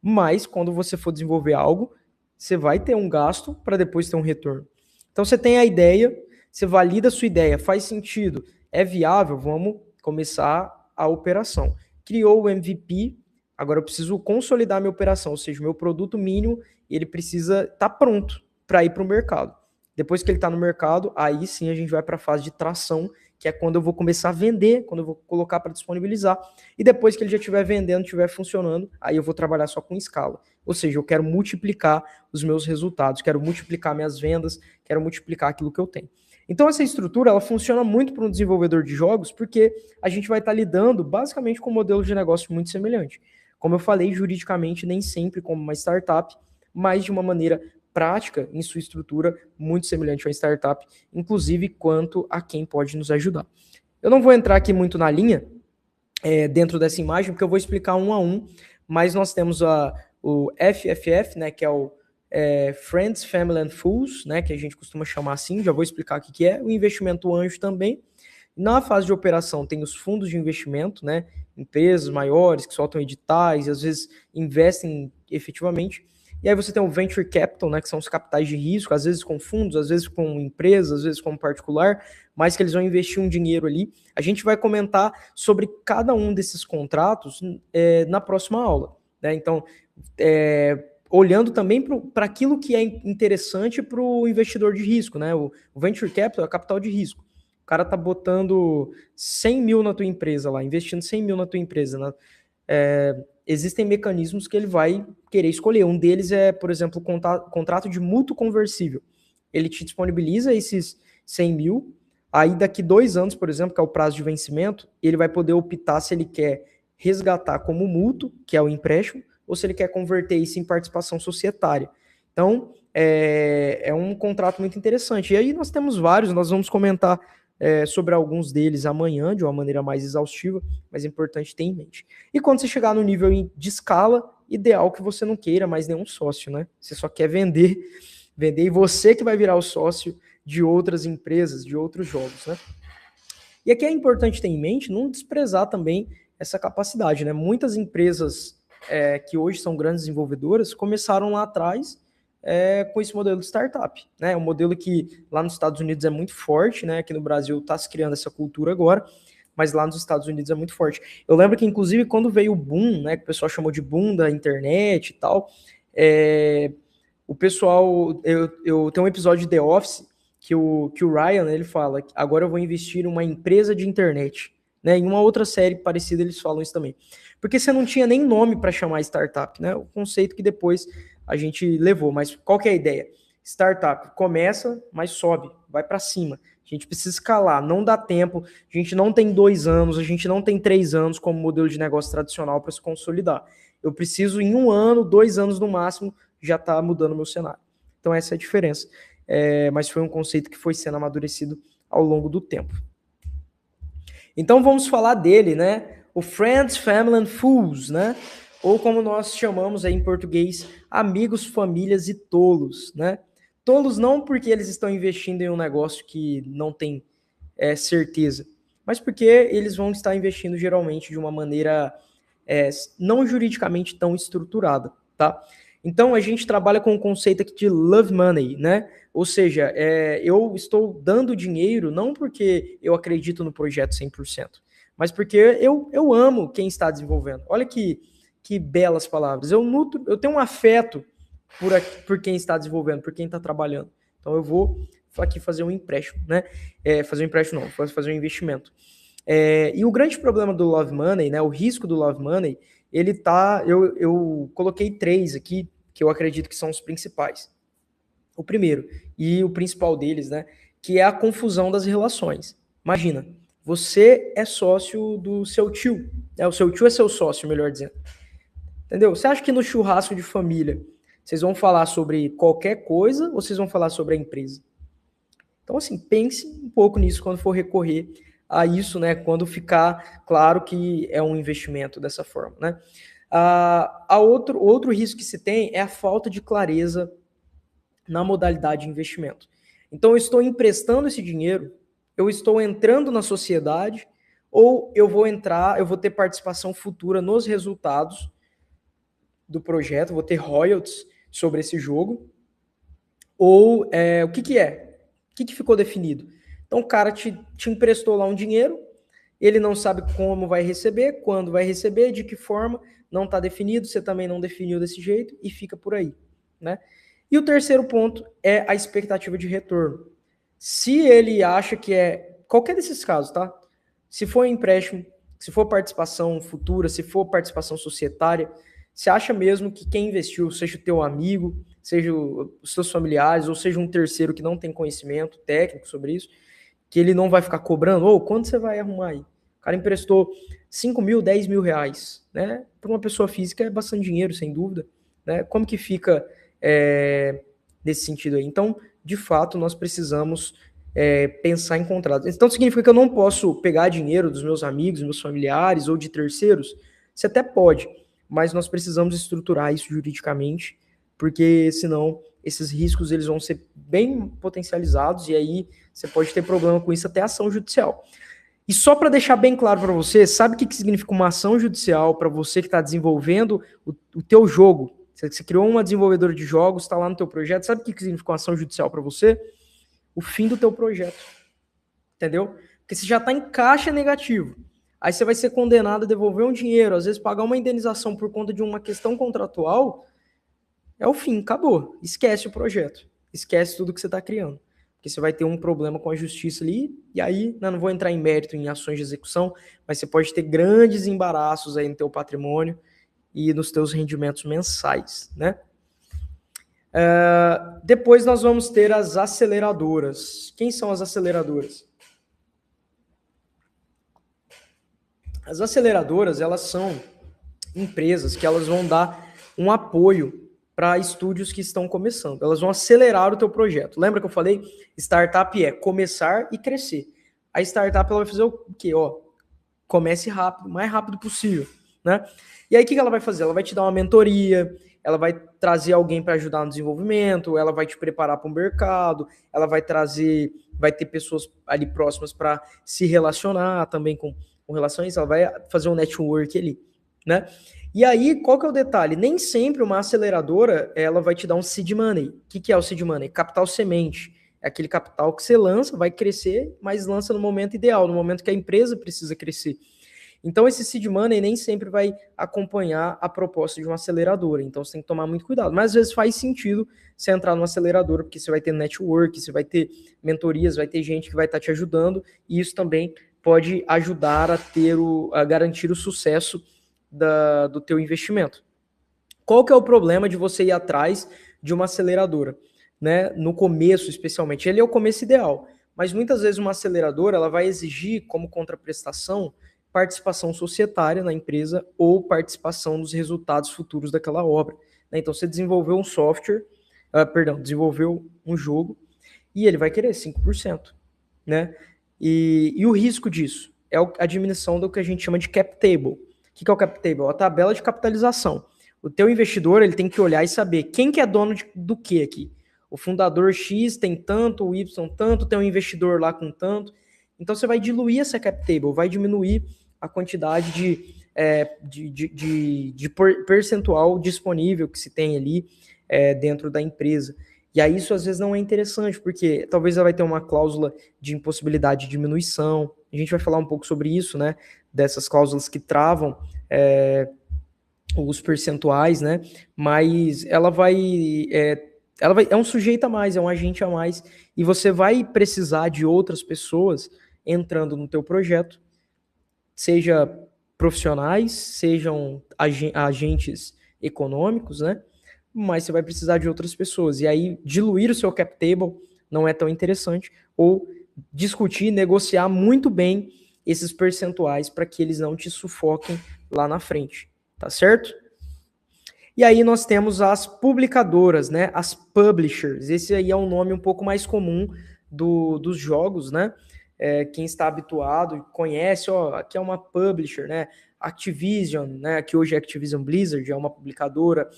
Mas, quando você for desenvolver algo, você vai ter um gasto para depois ter um retorno. Então, você tem a ideia, você valida a sua ideia, faz sentido, é viável, vamos começar a operação. Criou o MVP, agora eu preciso consolidar minha operação, ou seja, o meu produto mínimo, ele precisa estar pronto para ir para o mercado. Depois que ele está no mercado, aí sim a gente vai para a fase de tração, que é quando eu vou começar a vender, quando eu vou colocar para disponibilizar. E depois que ele já estiver vendendo, estiver funcionando, aí eu vou trabalhar só com escala. Ou seja, eu quero multiplicar os meus resultados, quero multiplicar minhas vendas, quero multiplicar aquilo que eu tenho. Então essa estrutura, ela funciona muito para um desenvolvedor de jogos, porque a gente vai estar lidando basicamente com um modelo de negócio muito semelhante. Como eu falei, juridicamente, nem sempre como uma startup, mas de uma maneira prática em sua estrutura muito semelhante a uma startup, inclusive quanto a quem pode nos ajudar. Eu não vou entrar aqui muito na linha dentro dessa imagem, porque eu vou explicar um a um, mas nós temos o FFF, né, que é o Friends, Family and Fools, né, que a gente costuma chamar assim, já vou explicar o que é, o investimento anjo também. Na fase de operação tem os fundos de investimento, né, empresas maiores que soltam editais e às vezes investem efetivamente. E aí você tem o Venture Capital, né, que são os capitais de risco, às vezes com fundos, às vezes com empresas, às vezes com particular, mas que eles vão investir um dinheiro ali. A gente vai comentar sobre cada um desses contratos na próxima aula. Né? Então, olhando também para aquilo que é interessante para o investidor de risco. Né? O Venture Capital é capital de risco. O cara tá botando 100 mil na tua empresa lá, investindo 100 mil na tua empresa, né? Existem mecanismos que ele vai querer escolher. Um deles é, por exemplo, o contrato de mútuo conversível. ele te disponibiliza esses 100 mil, aí daqui 2 anos, por exemplo, que é o prazo de vencimento, ele vai poder optar se ele quer resgatar como mútuo, que é o empréstimo, ou se ele quer converter isso em participação societária. Então, é um contrato muito interessante. E aí nós temos vários, nós vamos comentar sobre alguns deles amanhã, de uma maneira mais exaustiva, mas é importante ter em mente. E quando você chegar no nível de escala, ideal que você não queira mais nenhum sócio, né? Você só quer vender e você que vai virar o sócio de outras empresas, de outros jogos, né? E aqui é importante ter em mente não desprezar também essa capacidade, né? Muitas empresas que hoje são grandes desenvolvedoras começaram lá atrás com esse modelo de startup, né? Um modelo que lá nos Estados Unidos é muito forte, né? Aqui no Brasil está se criando essa cultura agora, mas lá nos Estados Unidos é muito forte. Eu lembro que, inclusive, quando veio o boom, né? Que o pessoal chamou de boom da internet e tal, o pessoal... Eu tenho um episódio de The Office que o Ryan, ele fala, agora eu vou investir em uma empresa de internet, né? Em uma outra série parecida eles falam isso também. Porque você não tinha nem nome para chamar startup, né? O conceito que depois a gente levou, mas qual que é a ideia? Startup começa, mas sobe, vai para cima. A gente precisa escalar, não dá tempo, a gente não tem 2 anos, a gente não tem 3 anos como modelo de negócio tradicional para se consolidar. Eu preciso em 1 ano, 2 anos no máximo, já tá mudando o meu cenário. Então essa é a diferença. Mas foi um conceito que foi sendo amadurecido ao longo do tempo. Então vamos falar dele, né? O Friends, Family and Fools, né? Ou como nós chamamos aí em português, amigos, famílias e tolos, né? Tolos não porque eles estão investindo em um negócio que não tem certeza, mas porque eles vão estar investindo geralmente de uma maneira não juridicamente tão estruturada, tá? Então a gente trabalha com o conceito aqui de love money, né? Ou seja, eu estou dando dinheiro não porque eu acredito no projeto 100%, mas porque eu amo quem está desenvolvendo. Olha que belas palavras. Eu tenho um afeto por quem está desenvolvendo, por quem está trabalhando. Então eu vou aqui fazer um empréstimo, né? Fazer um empréstimo não, fazer um investimento. E o grande problema do love money, né? O risco do love money, ele tá... Eu coloquei 3 aqui, que eu acredito que são os principais. O primeiro, e o principal deles, né? Que é a confusão das relações. Imagina, você é sócio do seu tio, né? O seu tio é seu sócio, melhor dizendo. Entendeu? Você acha que no churrasco de família vocês vão falar sobre qualquer coisa ou vocês vão falar sobre a empresa? Então, assim, pense um pouco nisso quando for recorrer a isso, né? Quando ficar claro que é um investimento dessa forma, né? Outro risco que se tem é a falta de clareza na modalidade de investimento. Então, eu estou emprestando esse dinheiro, eu estou entrando na sociedade, ou eu vou ter participação futura nos resultados do projeto, vou ter royalties sobre esse jogo, ou o que é? O que ficou definido? Então, o cara te emprestou lá um dinheiro, ele não sabe como vai receber, quando vai receber, de que forma, não está definido, você também não definiu desse jeito, e fica por aí, né? E o terceiro ponto é a expectativa de retorno. Se ele acha que qualquer desses casos, tá? Se for empréstimo, se for participação futura, se for participação societária, você acha mesmo que quem investiu, seja o teu amigo, seja os seus familiares, ou seja um terceiro que não tem conhecimento técnico sobre isso, que ele não vai ficar cobrando, quanto você vai arrumar aí? O cara emprestou 5 mil, 10 mil reais, né? Para uma pessoa física é bastante dinheiro, sem dúvida, né? Como que fica nesse sentido aí? Então, de fato, nós precisamos pensar em contratos. Então, significa que eu não posso pegar dinheiro dos meus amigos, meus familiares ou de terceiros? Você até pode, mas nós precisamos estruturar isso juridicamente, porque senão esses riscos eles vão ser bem potencializados e aí você pode ter problema com isso até ação judicial. E só para deixar bem claro para você, sabe o que significa uma ação judicial para você que está desenvolvendo o teu jogo? Você criou uma desenvolvedora de jogos, está lá no teu projeto, sabe o que significa uma ação judicial para você? O fim do teu projeto. Entendeu? Porque você já está em caixa negativo. Aí você vai ser condenado a devolver um dinheiro, às vezes pagar uma indenização por conta de uma questão contratual, é o fim, acabou. Esquece o projeto. Esquece tudo que você está criando. Porque você vai ter um problema com a justiça ali, e aí, não vou entrar em mérito em ações de execução, mas você pode ter grandes embaraços aí no teu patrimônio e nos teus rendimentos mensais, né? Depois nós vamos ter as aceleradoras. Quem são as aceleradoras? As aceleradoras, elas são empresas que elas vão dar um apoio para estúdios que estão começando. Elas vão acelerar o teu projeto. Lembra que eu falei? Startup é começar e crescer. A startup ela vai fazer o quê? Comece rápido, o mais rápido possível, né? E aí o que ela vai fazer? Ela vai te dar uma mentoria, ela vai trazer alguém para ajudar no desenvolvimento, ela vai te preparar para o mercado, ela vai ter pessoas ali próximas para se relacionar também com relação a isso, ela vai fazer um network ali, né? E aí, qual que é o detalhe? Nem sempre uma aceleradora, ela vai te dar um seed money. O que é o seed money? Capital semente. É aquele capital que você lança, vai crescer, mas lança no momento ideal, no momento que a empresa precisa crescer. Então, esse seed money nem sempre vai acompanhar a proposta de uma aceleradora. Então, você tem que tomar muito cuidado. Mas, às vezes, faz sentido você entrar numa aceleradora, porque você vai ter network, você vai ter mentorias, vai ter gente que vai estar te ajudando, e isso também pode ajudar a garantir o sucesso do teu investimento. Qual que é o problema de você ir atrás de uma aceleradora? Né? No começo, especialmente. Ele é o começo ideal. Mas, muitas vezes, uma aceleradora ela vai exigir, como contraprestação, participação societária na empresa ou participação nos resultados futuros daquela obra. Né? Então, você desenvolveu um software, desenvolveu um jogo e ele vai querer 5%. Né? E o risco disso é a diminuição do que a gente chama de cap table. O que é o cap table? É a tabela de capitalização. O teu investidor ele tem que olhar e saber quem que é dono do que aqui. O fundador X tem tanto, o Y tanto, tem um investidor lá com tanto. Então você vai diluir essa cap table, vai diminuir a quantidade de percentual disponível que se tem ali dentro da empresa. E aí isso às vezes não é interessante, porque talvez ela vai ter uma cláusula de impossibilidade de diminuição. A gente vai falar um pouco sobre isso, né? Dessas cláusulas que travam os percentuais, né? Mas ela é um sujeito a mais, é um agente a mais, e você vai precisar de outras pessoas entrando no teu projeto, seja profissionais, sejam agentes econômicos, né? Mas você vai precisar de outras pessoas. E aí, diluir o seu cap table não é tão interessante, ou discutir, negociar muito bem esses percentuais para que eles não te sufoquem lá na frente, tá certo? E aí nós temos as publicadoras, né? As publishers. Esse aí é um nome um pouco mais comum dos jogos, né? Quem está habituado conhece, aqui é uma publisher, né? Activision, né? Que hoje é Activision Blizzard, é uma publicadora.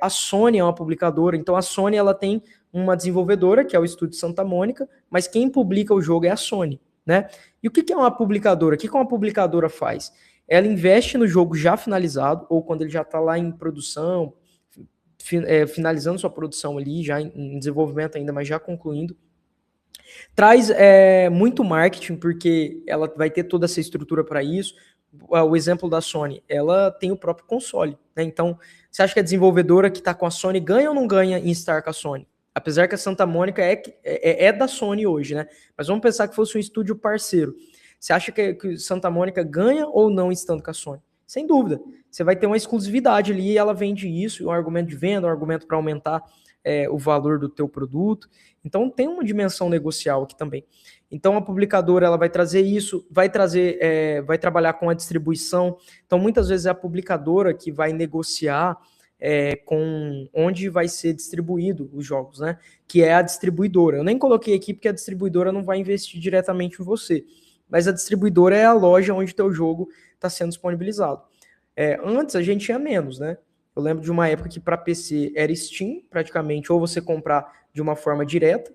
A Sony é uma publicadora. Então a Sony ela tem uma desenvolvedora, que é o Estúdio Santa Mônica, mas quem publica o jogo é a Sony, né? E o que é uma publicadora? O que uma publicadora faz? Ela investe no jogo já finalizado, ou quando ele já está lá em produção, finalizando sua produção ali, já em desenvolvimento ainda, mas já concluindo. Traz muito marketing, porque ela vai ter toda essa estrutura para isso. O exemplo da Sony, ela tem o próprio console, né? Então, você acha que a desenvolvedora que está com a Sony ganha ou não ganha em estar com a Sony? Apesar que a Santa Mônica é da Sony hoje, né? Mas vamos pensar que fosse um estúdio parceiro. Você acha que Santa Mônica ganha ou não estando com a Sony? Sem dúvida. Você vai ter uma exclusividade ali e ela vende isso, um argumento de venda, um argumento para aumentar o valor do teu produto. Então tem uma dimensão negocial aqui também. Então a publicadora ela vai trazer isso, vai trabalhar com a distribuição. Então muitas vezes é a publicadora que vai negociar com onde vai ser distribuído os jogos, né? Que é a distribuidora. Eu nem coloquei aqui porque a distribuidora não vai investir diretamente em você, mas a distribuidora é a loja onde o teu jogo está sendo disponibilizado. Antes a gente tinha menos, né? Eu lembro de uma época que para PC era Steam, praticamente, ou você comprar de uma forma direta.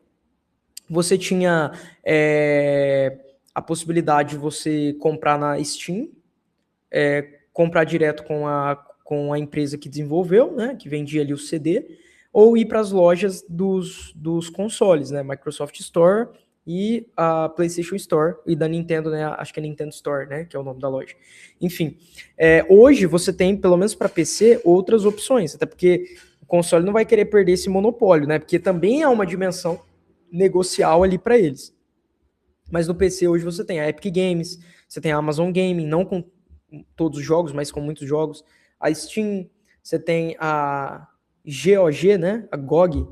Você tinha a possibilidade de você comprar na Steam, comprar direto com a empresa que desenvolveu, né, que vendia ali o CD, ou ir para as lojas dos consoles, né, Microsoft Store e a PlayStation Store, e da Nintendo, né, acho que é Nintendo Store, né, que é o nome da loja. Enfim, hoje você tem, pelo menos para PC, outras opções, até porque o console não vai querer perder esse monopólio, né, porque também é uma dimensão negocial ali para eles. Mas no PC hoje você tem a Epic Games, você tem a Amazon Gaming, não com todos os jogos, mas com muitos jogos, a Steam, você tem a GOG, né? A GOG.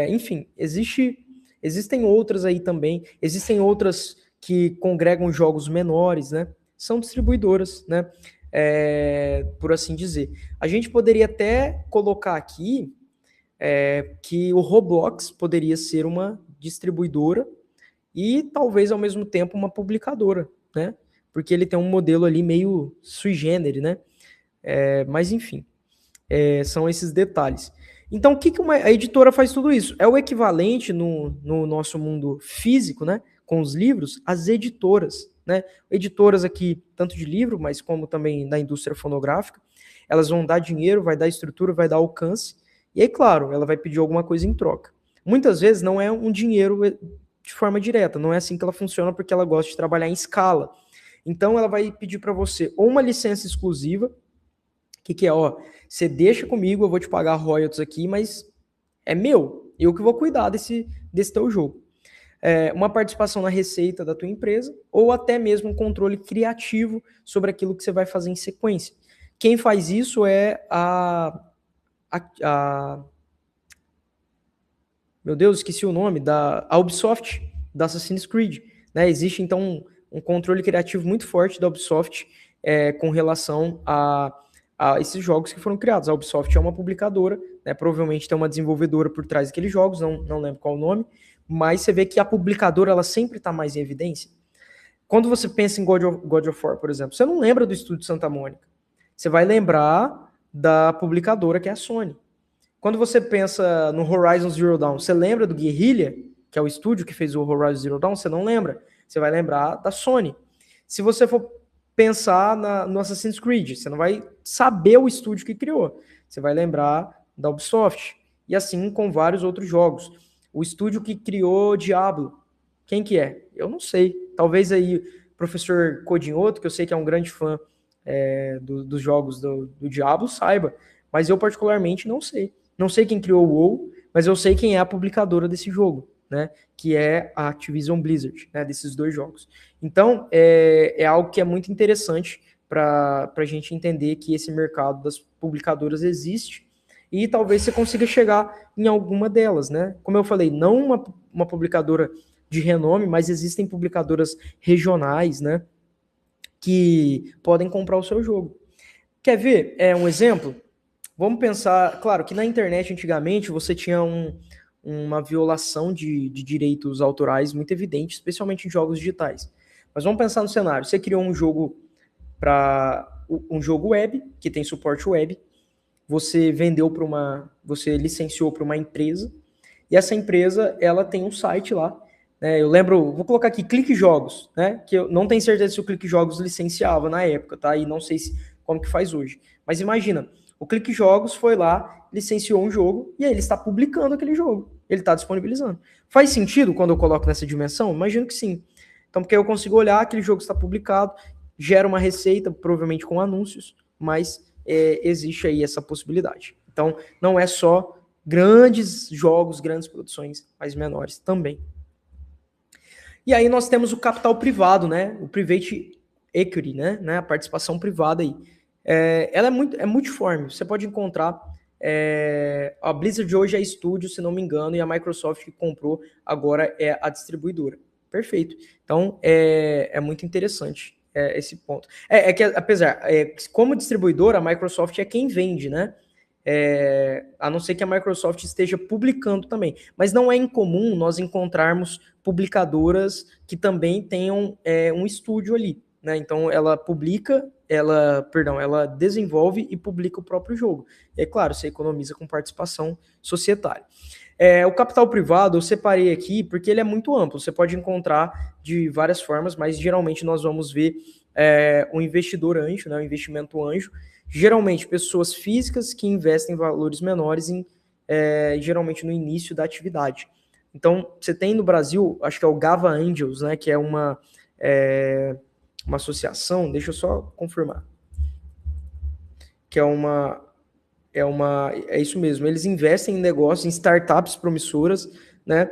Enfim, existem outras aí também. Existem outras que congregam jogos menores, né? São distribuidoras, né? Por assim dizer. A gente poderia até colocar aqui que o Roblox poderia ser uma distribuidora e talvez ao mesmo tempo uma publicadora, né? Porque ele tem um modelo ali meio sui generis, né? Mas enfim, são esses detalhes. Então, o que a editora faz tudo isso? É o equivalente no nosso mundo físico, né? Com os livros, as editoras, né? Editoras aqui, tanto de livro, mas como também da indústria fonográfica, elas vão dar dinheiro, vai dar estrutura, vai dar alcance, e aí, claro, ela vai pedir alguma coisa em troca. Muitas vezes não é um dinheiro de forma direta, não é assim que ela funciona, porque ela gosta de trabalhar em escala. Então, ela vai pedir para você ou uma licença exclusiva, que é, você deixa comigo, eu vou te pagar royalties aqui, mas é meu, eu que vou cuidar desse teu jogo. Uma participação na receita da tua empresa, ou até mesmo um controle criativo sobre aquilo que você vai fazer em sequência. Quem faz isso é meu Deus, esqueci o nome, a Ubisoft, da Assassin's Creed. Né? Existe, então, um controle criativo muito forte da Ubisoft com relação a esses jogos que foram criados. A Ubisoft é uma publicadora, né? Provavelmente tem uma desenvolvedora por trás daqueles jogos, não lembro qual o nome, mas você vê que a publicadora ela sempre está mais em evidência. Quando você pensa em God of War, por exemplo, você não lembra do estúdio Santa Mônica. Você vai lembrar da publicadora, que é a Sony. Quando você pensa no Horizon Zero Dawn, você lembra do Guerrilla, que é o estúdio que fez o Horizon Zero Dawn? Você não lembra. Você vai lembrar da Sony. Se você for pensar no Assassin's Creed, você não vai saber o estúdio que criou. Você vai lembrar da Ubisoft. E assim com vários outros jogos. O estúdio que criou Diablo, quem que é? Eu não sei. Talvez aí o professor Codinhoto, que eu sei que é um grande fã dos jogos do Diablo, saiba. Mas eu particularmente não sei. Não sei quem criou o WoW, mas eu sei quem é a publicadora desse jogo, né? Que é a Activision Blizzard, né? Desses dois jogos. Então, é algo que é muito interessante para a gente entender que esse mercado das publicadoras existe e talvez você consiga chegar em alguma delas, né? Como eu falei, não uma publicadora de renome, mas existem publicadoras regionais, né? Que podem comprar o seu jogo. Quer ver um exemplo? Vamos pensar, claro, que na internet antigamente você tinha uma violação de direitos autorais muito evidente, especialmente em jogos digitais. Mas vamos pensar no cenário. Você criou um jogo um jogo web, que tem suporte web, você você licenciou para uma empresa, e essa empresa, ela tem um site lá, né? Eu lembro, vou colocar aqui, Clique Jogos, né? Que eu não tenho certeza se o Clique Jogos licenciava na época, tá? E não sei como que faz hoje. Mas imagina, o Clique Jogos foi lá, licenciou um jogo, e aí ele está publicando aquele jogo. Ele está disponibilizando. Faz sentido quando eu coloco nessa dimensão? Imagino que sim. Então, porque eu consigo olhar, aquele jogo está publicado, gera uma receita, provavelmente com anúncios, mas existe aí essa possibilidade. Então, não é só grandes jogos, grandes produções, mas menores também. E aí nós temos o capital privado, né? O private equity, né? A participação privada aí. Ela é multiforme. Você pode encontrar a Blizzard hoje é estúdio, se não me engano, e a Microsoft que comprou agora é a distribuidora. Perfeito. Então, é muito interessante esse ponto. Que, apesar, como distribuidora, a Microsoft é quem vende, né? A não ser que a Microsoft esteja publicando também. Mas não é incomum nós encontrarmos publicadoras que também tenham um estúdio ali, né? Então, ela desenvolve e publica o próprio jogo. É claro, você economiza com participação societária. O capital privado eu separei aqui porque ele é muito amplo. Você pode encontrar de várias formas, mas geralmente nós vamos ver um investidor anjo, né, um investimento anjo, geralmente pessoas físicas que investem valores menores geralmente no início da atividade. Então, você tem no Brasil, acho que é o Gava Angels, né, que é uma associação, deixa eu só confirmar, que é isso mesmo, eles investem em negócios, em startups promissoras, né,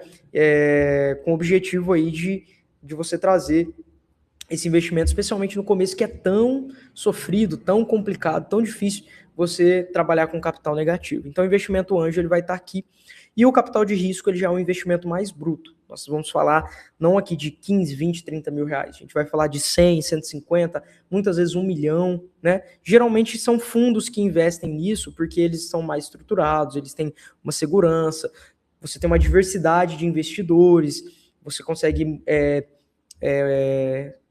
com o objetivo aí de você trazer esse investimento, especialmente no começo, que é tão sofrido, tão complicado, tão difícil você trabalhar com capital negativo. Então, o investimento anjo ele vai estar aqui. E o capital de risco ele já é um investimento mais bruto. Nós vamos falar não aqui de 15, 20, 30 mil reais. A gente vai falar de 100, 150, muitas vezes 1 milhão, né? Geralmente são fundos que investem nisso porque eles são mais estruturados, eles têm uma segurança, você tem uma diversidade de investidores, você consegue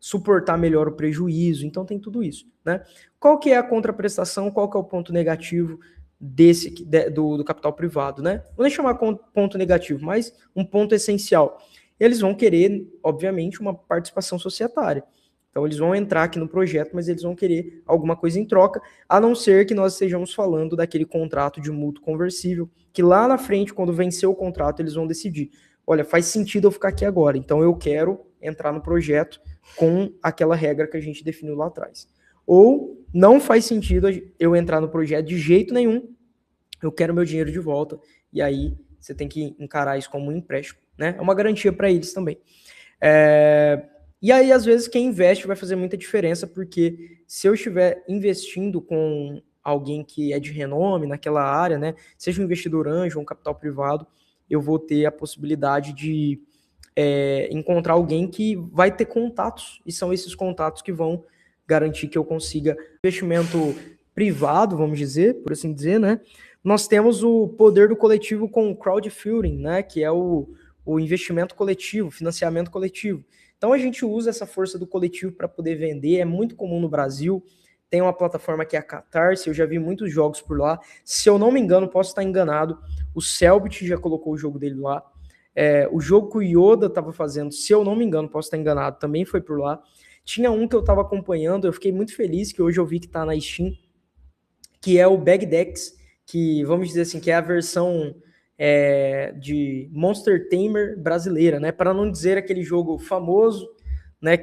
suportar melhor o prejuízo, então tem tudo isso, né? Qual que é a contraprestação, qual que é o ponto negativo do capital privado, né? Vou nem chamar ponto negativo, mas um ponto essencial. Eles vão querer, obviamente, uma participação societária. Então eles vão entrar aqui no projeto, mas eles vão querer alguma coisa em troca, a não ser que nós estejamos falando daquele contrato de mútuo conversível, que lá na frente, quando vencer o contrato, eles vão decidir, olha, faz sentido eu ficar aqui agora, então eu quero entrar no projeto com aquela regra que a gente definiu lá atrás. Ou não faz sentido eu entrar no projeto de jeito nenhum, eu quero meu dinheiro de volta, e aí você tem que encarar isso como um empréstimo, né? É uma garantia para eles também. E aí, às vezes, quem investe vai fazer muita diferença, porque se eu estiver investindo com alguém que é de renome naquela área, né? Seja um investidor anjo ou um capital privado, eu vou ter a possibilidade de encontrar alguém que vai ter contatos, e são esses contatos que vão garantir que eu consiga investimento privado, vamos dizer, por assim dizer, né? Nós temos o poder do coletivo com o crowdfunding, né? Que é o investimento coletivo, financiamento coletivo. Então a gente usa essa força do coletivo para poder vender, é muito comum no Brasil. Tem uma plataforma que é a Catarse, eu já vi muitos jogos por lá. Se eu não me engano, posso estar enganado, o Selbit já colocou o jogo dele lá. O jogo que o Yoda estava fazendo, se eu não me engano, posso estar enganado, também foi por lá. Tinha um que eu estava acompanhando, eu fiquei muito feliz, que hoje eu vi que está na Steam, que é o Bagdex, que vamos dizer assim, que é a versão de Monster Tamer brasileira, né? Para não dizer aquele jogo famoso, né,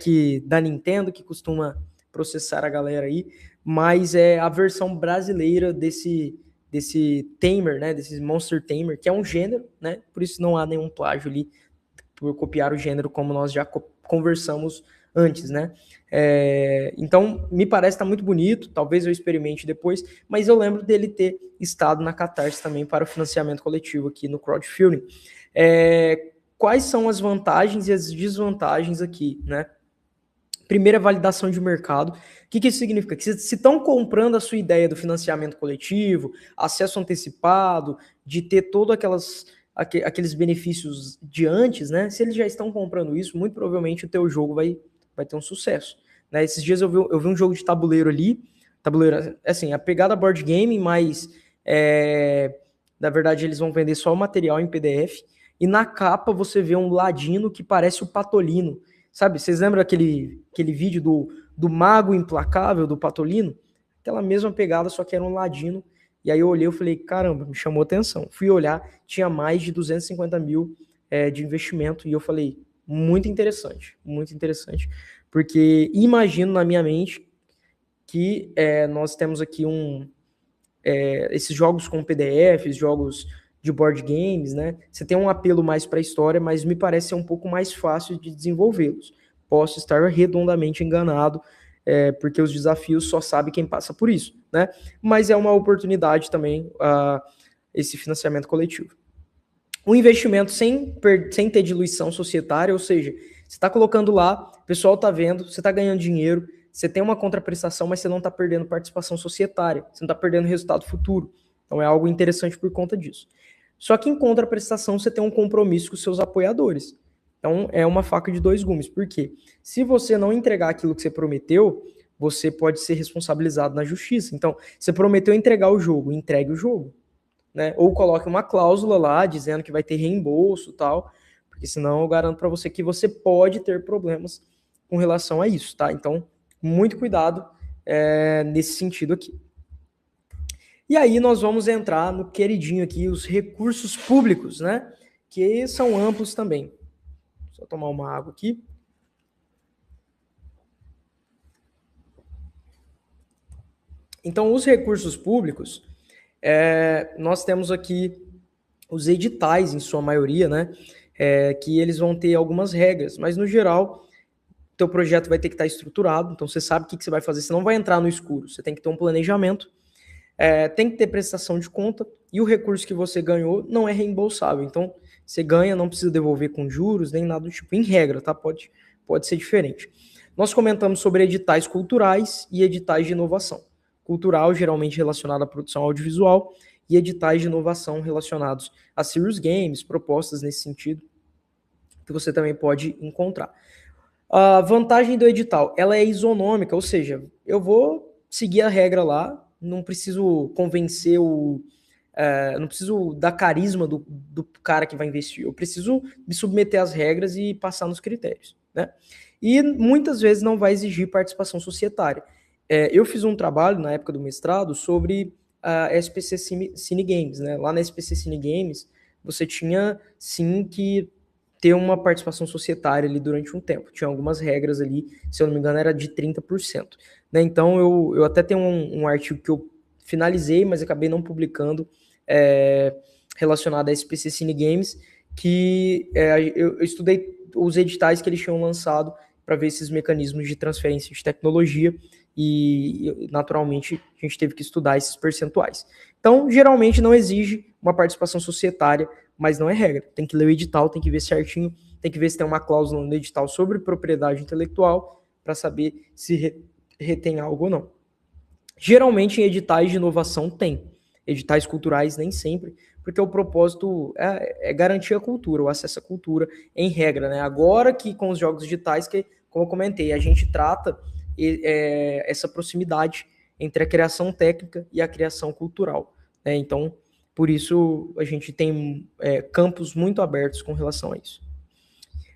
da Nintendo, que costuma processar a galera aí, mas é a versão brasileira desse Tamer, né, desse Monster Tamer, que é um gênero, né, por isso não há nenhum plágio ali por copiar o gênero, como nós já conversamos antes, né. Então, me parece estar muito bonito, talvez eu experimente depois, mas eu lembro dele ter estado na Catarse também para o financiamento coletivo aqui no crowdfunding. Quais são as vantagens e as desvantagens aqui, né? Primeira, validação de mercado. O que isso significa? Que se estão comprando a sua ideia do financiamento coletivo, acesso antecipado, de ter todos aqueles benefícios de antes, né? Se eles já estão comprando isso, muito provavelmente o teu jogo vai ter um sucesso. Né? Esses dias eu vi um jogo de tabuleiro ali, assim, a pegada board game, mas na verdade eles vão vender só o material em PDF, e na capa você vê um ladino que parece o Patolino. Sabe, vocês lembram aquele vídeo do Mago Implacável, do Patolino? Aquela mesma pegada, só que era um ladino. E aí eu olhei e falei, caramba, me chamou atenção. Fui olhar, tinha mais de 250 mil de investimento. E eu falei, muito interessante, porque imagino na minha mente que nós temos aqui esses jogos com PDFs, jogos de board games, né? Você tem um apelo mais para a história, mas me parece ser um pouco mais fácil de desenvolvê-los. Posso estar redondamente enganado, porque os desafios só sabe quem passa por isso, né? Mas é uma oportunidade também esse financiamento coletivo. Um investimento sem ter diluição societária, ou seja, você está colocando lá, o pessoal está vendo, você está ganhando dinheiro, você tem uma contraprestação, mas você não está perdendo participação societária, você não está perdendo resultado futuro. Então é algo interessante por conta disso. Só que em contraprestação você tem um compromisso com os seus apoiadores. Então é uma faca de dois gumes. Por quê? Se você não entregar aquilo que você prometeu, você pode ser responsabilizado na justiça. Então, você prometeu entregar o jogo, entregue o jogo. Né? Ou coloque uma cláusula lá dizendo que vai ter reembolso e tal, porque senão eu garanto para você que você pode ter problemas com relação a isso, tá? Então, muito cuidado nesse sentido aqui. E aí nós vamos entrar no queridinho aqui, os recursos públicos, né? Que são amplos também. Só tomar uma água aqui. Então, os recursos públicos, nós temos aqui os editais, em sua maioria, né? Que eles vão ter algumas regras, mas no geral, teu projeto vai ter que estar estruturado, então você sabe o que você vai fazer, você não vai entrar no escuro, você tem que ter um planejamento, tem que ter prestação de conta, e o recurso que você ganhou não é reembolsável, então você ganha, não precisa devolver com juros, nem nada do tipo, em regra, tá? Pode ser diferente. Nós comentamos sobre editais culturais e editais de inovação. Cultural, geralmente relacionado à produção audiovisual, e editais de inovação relacionados a serious games, propostas nesse sentido, que você também pode encontrar. A vantagem do edital, ela é isonômica, ou seja, eu vou seguir a regra lá, não preciso convencer não preciso dar carisma do cara que vai investir, eu preciso me submeter às regras e passar nos critérios, né? E muitas vezes não vai exigir participação societária. Eu fiz um trabalho na época do mestrado sobre a SPC Cine Games, né? Lá na SPC Cine Games, você tinha sim que ter uma participação societária ali durante um tempo. Tinha algumas regras ali, se eu não me engano, era de 30%. Né? Então, eu até tenho um artigo que eu finalizei, mas acabei não publicando, relacionado a SPC Cine Games, que eu estudei os editais que eles tinham lançado para ver esses mecanismos de transferência de tecnologia e, naturalmente, a gente teve que estudar esses percentuais. Então, geralmente não exige uma participação societária, mas não é regra. Tem que ler o edital, tem que ver certinho, tem que ver se tem uma cláusula no edital sobre propriedade intelectual para saber se retém algo ou não. Geralmente em editais de inovação tem. Editais culturais nem sempre, porque o propósito é garantir a cultura, o acesso à cultura em regra, né? Agora que com os jogos digitais, que, como eu comentei, a gente trata essa proximidade entre a criação técnica e a criação cultural, né? Então, por isso, a gente tem campos muito abertos com relação a isso.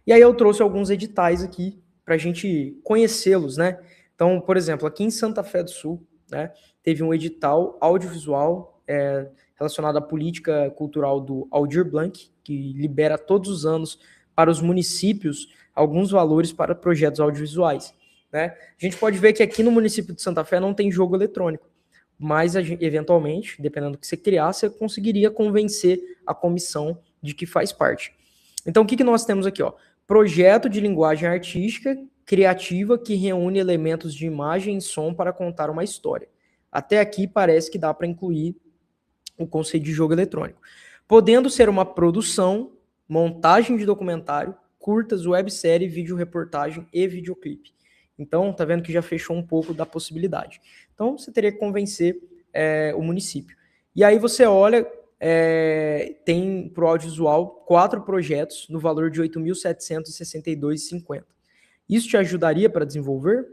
E aí eu trouxe alguns editais aqui para a gente conhecê-los, né? Então, por exemplo, aqui em Santa Fé do Sul, né, teve um edital audiovisual relacionado à política cultural do Aldir Blanc, que libera todos os anos para os municípios alguns valores para projetos audiovisuais, né? A gente pode ver que aqui no município de Santa Fé não tem jogo eletrônico, mas eventualmente, dependendo do que você criar, você conseguiria convencer a comissão de que faz parte. Então, o que nós temos aqui? Ó? Projeto de linguagem artística criativa que reúne elementos de imagem e som para contar uma história. Até aqui parece que dá para incluir o conceito de jogo eletrônico. Podendo ser uma produção, montagem de documentário, curtas, websérie, videoreportagem e videoclipe. Então, tá vendo que já fechou um pouco da possibilidade. Então, você teria que convencer o município. E aí você olha, tem para o audiovisual 4 projetos no valor de R$ 8.762,50. Isso te ajudaria para desenvolver?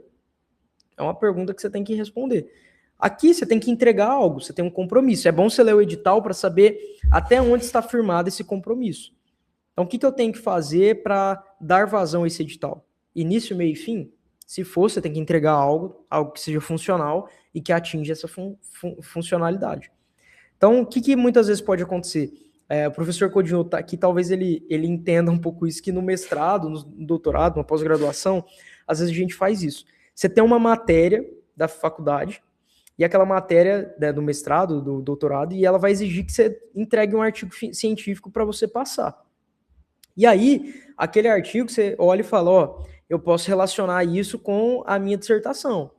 É uma pergunta que você tem que responder. Aqui você tem que entregar algo, você tem um compromisso. É bom você ler o edital para saber até onde está firmado esse compromisso. Então, o que eu tenho que fazer para dar vazão a esse edital? Início, meio e fim? Se for, você tem que entregar algo que seja funcional e que atinja essa funcionalidade. Então, o que muitas vezes pode acontecer? O professor Codinho tá aqui, talvez ele entenda um pouco isso, que no mestrado, no doutorado, na pós-graduação, às vezes a gente faz isso. Você tem uma matéria da faculdade, e aquela matéria do mestrado, do doutorado, e ela vai exigir que você entregue um artigo científico para você passar. E aí, aquele artigo, você olha e fala, ó, eu posso relacionar isso com a minha dissertação.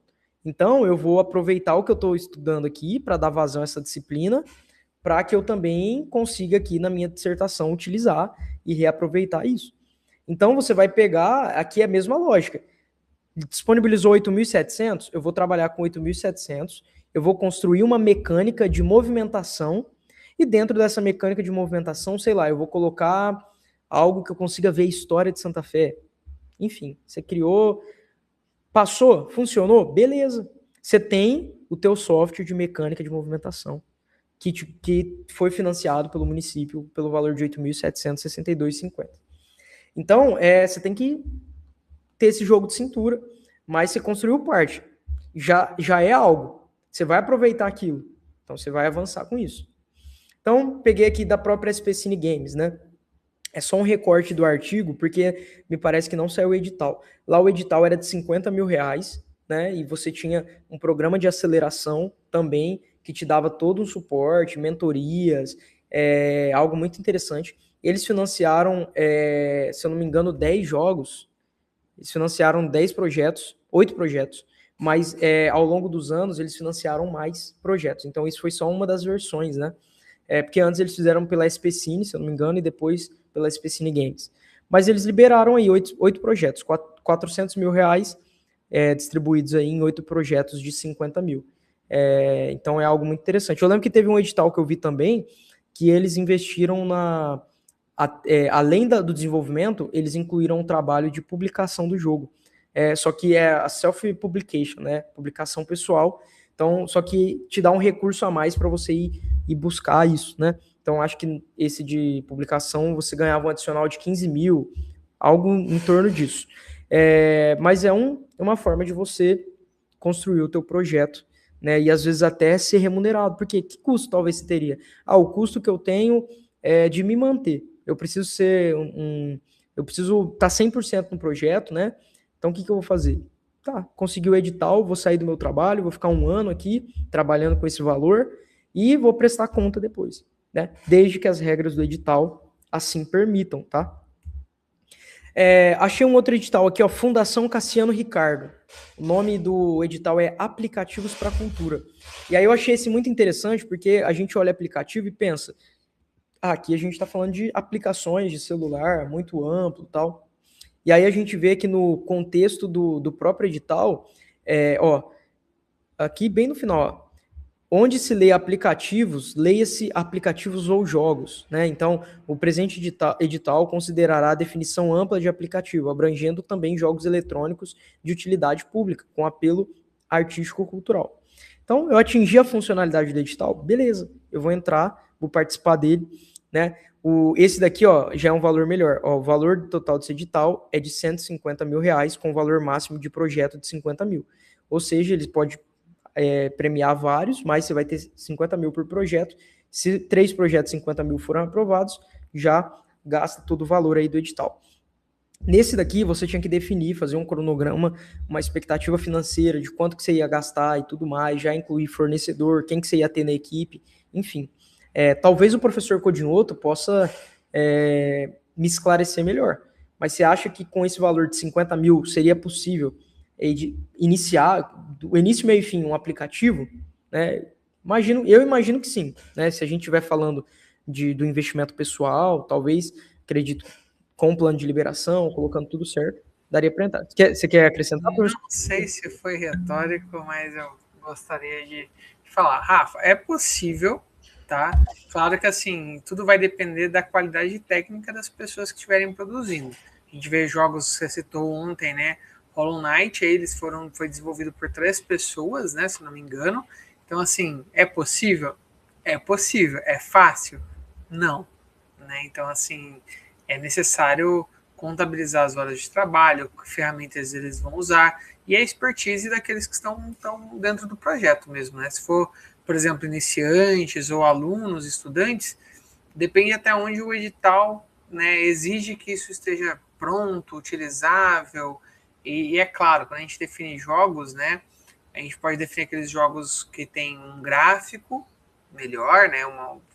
Então, eu vou aproveitar o que eu estou estudando aqui para dar vazão a essa disciplina, para que eu também consiga aqui na minha dissertação utilizar e reaproveitar isso. Então, você vai pegar, aqui a mesma lógica. Disponibilizou 8.700, eu vou trabalhar com 8.700, eu vou construir uma mecânica de movimentação, e dentro dessa mecânica de movimentação, sei lá, eu vou colocar algo que eu consiga ver a história de Santa Fé. Enfim, você criou, passou, funcionou, beleza. Você tem o teu software de mecânica de movimentação, que foi financiado pelo município pelo valor de R$ 8.762,50. Então, você tem que ter esse jogo de cintura, mas você construiu parte. Já é algo. Você vai aproveitar aquilo. Então, você vai avançar com isso. Então, peguei aqui da própria SP Cine Games, né? É só um recorte do artigo, porque me parece que não saiu o edital. Lá o edital era de R$50 mil, né? E você tinha um programa de aceleração também, que te dava todo um suporte, mentorias, algo muito interessante. Eles financiaram, se eu não me engano, 10 jogos, Eles financiaram 10 projetos, 8 projetos, mas ao longo dos anos eles financiaram mais projetos. Então isso foi só uma das versões, né? Porque antes eles fizeram pela SPCine, se eu não me engano, e depois pela SPCine Games. Mas eles liberaram aí 8 projetos, 400 mil reais distribuídos aí em 8 projetos de 50 mil. Então é algo muito interessante. Eu lembro que teve um edital que eu vi também, que eles investiram além do desenvolvimento, eles incluíram um trabalho de publicação do jogo. Só que é a self-publication, né? Publicação pessoal. Então, só que te dá um recurso a mais para você ir buscar isso, né? Então, acho que esse de publicação você ganhava um adicional de 15 mil, algo em torno disso. Mas é uma forma de você construir o teu projeto, né? E às vezes até ser remunerado. Porque que custo talvez você teria? O custo que eu tenho é de me manter. Eu preciso eu preciso estar 100% no projeto, né? Então, o que eu vou fazer? Consegui o edital, vou sair do meu trabalho, vou ficar um ano aqui trabalhando com esse valor e vou prestar conta depois, né? Desde que as regras do edital assim permitam, tá? Achei um outro edital aqui, ó, Fundação Cassiano Ricardo. O nome do edital é Aplicativos para a Cultura. E aí eu achei esse muito interessante porque a gente olha aplicativo e pensa, aqui a gente está falando de aplicações de celular muito amplo e tal. E aí a gente vê que no contexto do próprio edital, aqui bem no final, ó, onde se lê aplicativos, leia-se aplicativos ou jogos, né? Então, o presente edital considerará a definição ampla de aplicativo, abrangendo também jogos eletrônicos de utilidade pública, com apelo artístico-cultural. Então, eu atingi a funcionalidade do edital, beleza, eu vou entrar, vou participar dele, né? Esse daqui, ó, já é um valor melhor. Ó, o valor total desse edital é de 150 mil reais, com valor máximo de projeto de 50 mil. Ou seja, eles podem premiar vários, mas você vai ter 50 mil por projeto. Se 3 projetos 50 mil foram aprovados, já gasta todo o valor aí do edital. Nesse daqui, você tinha que definir, fazer um cronograma, uma expectativa financeira de quanto que você ia gastar e tudo mais, já incluir fornecedor, quem que você ia ter na equipe, enfim. Talvez o professor Codinoto possa me esclarecer melhor, mas você acha que com esse valor de 50 mil seria possível de iniciar, do início, meio e fim, um aplicativo? Né? Eu imagino que sim, né? Se a gente estiver falando do investimento pessoal, talvez, acredito, com o plano de liberação, colocando tudo certo, daria para entrar. Você quer acrescentar? Não sei se foi retórico, mas eu gostaria de falar. Rafa, é possível, tá? Claro que assim, tudo vai depender da qualidade técnica das pessoas que estiverem produzindo. A gente vê jogos, você citou ontem, né? Hollow Knight, foi desenvolvido por 3 pessoas, né? Se não me engano. Então, assim, é possível? É possível. É fácil? Não. Né? Então, assim, é necessário contabilizar as horas de trabalho, que ferramentas eles vão usar e a expertise daqueles que estão dentro do projeto mesmo, né? Se for, por exemplo, iniciantes ou alunos, estudantes, depende até onde o edital, né, exige que isso esteja pronto, utilizável. E é claro, quando a gente define jogos, né, a gente pode definir aqueles jogos que tem um gráfico melhor, né,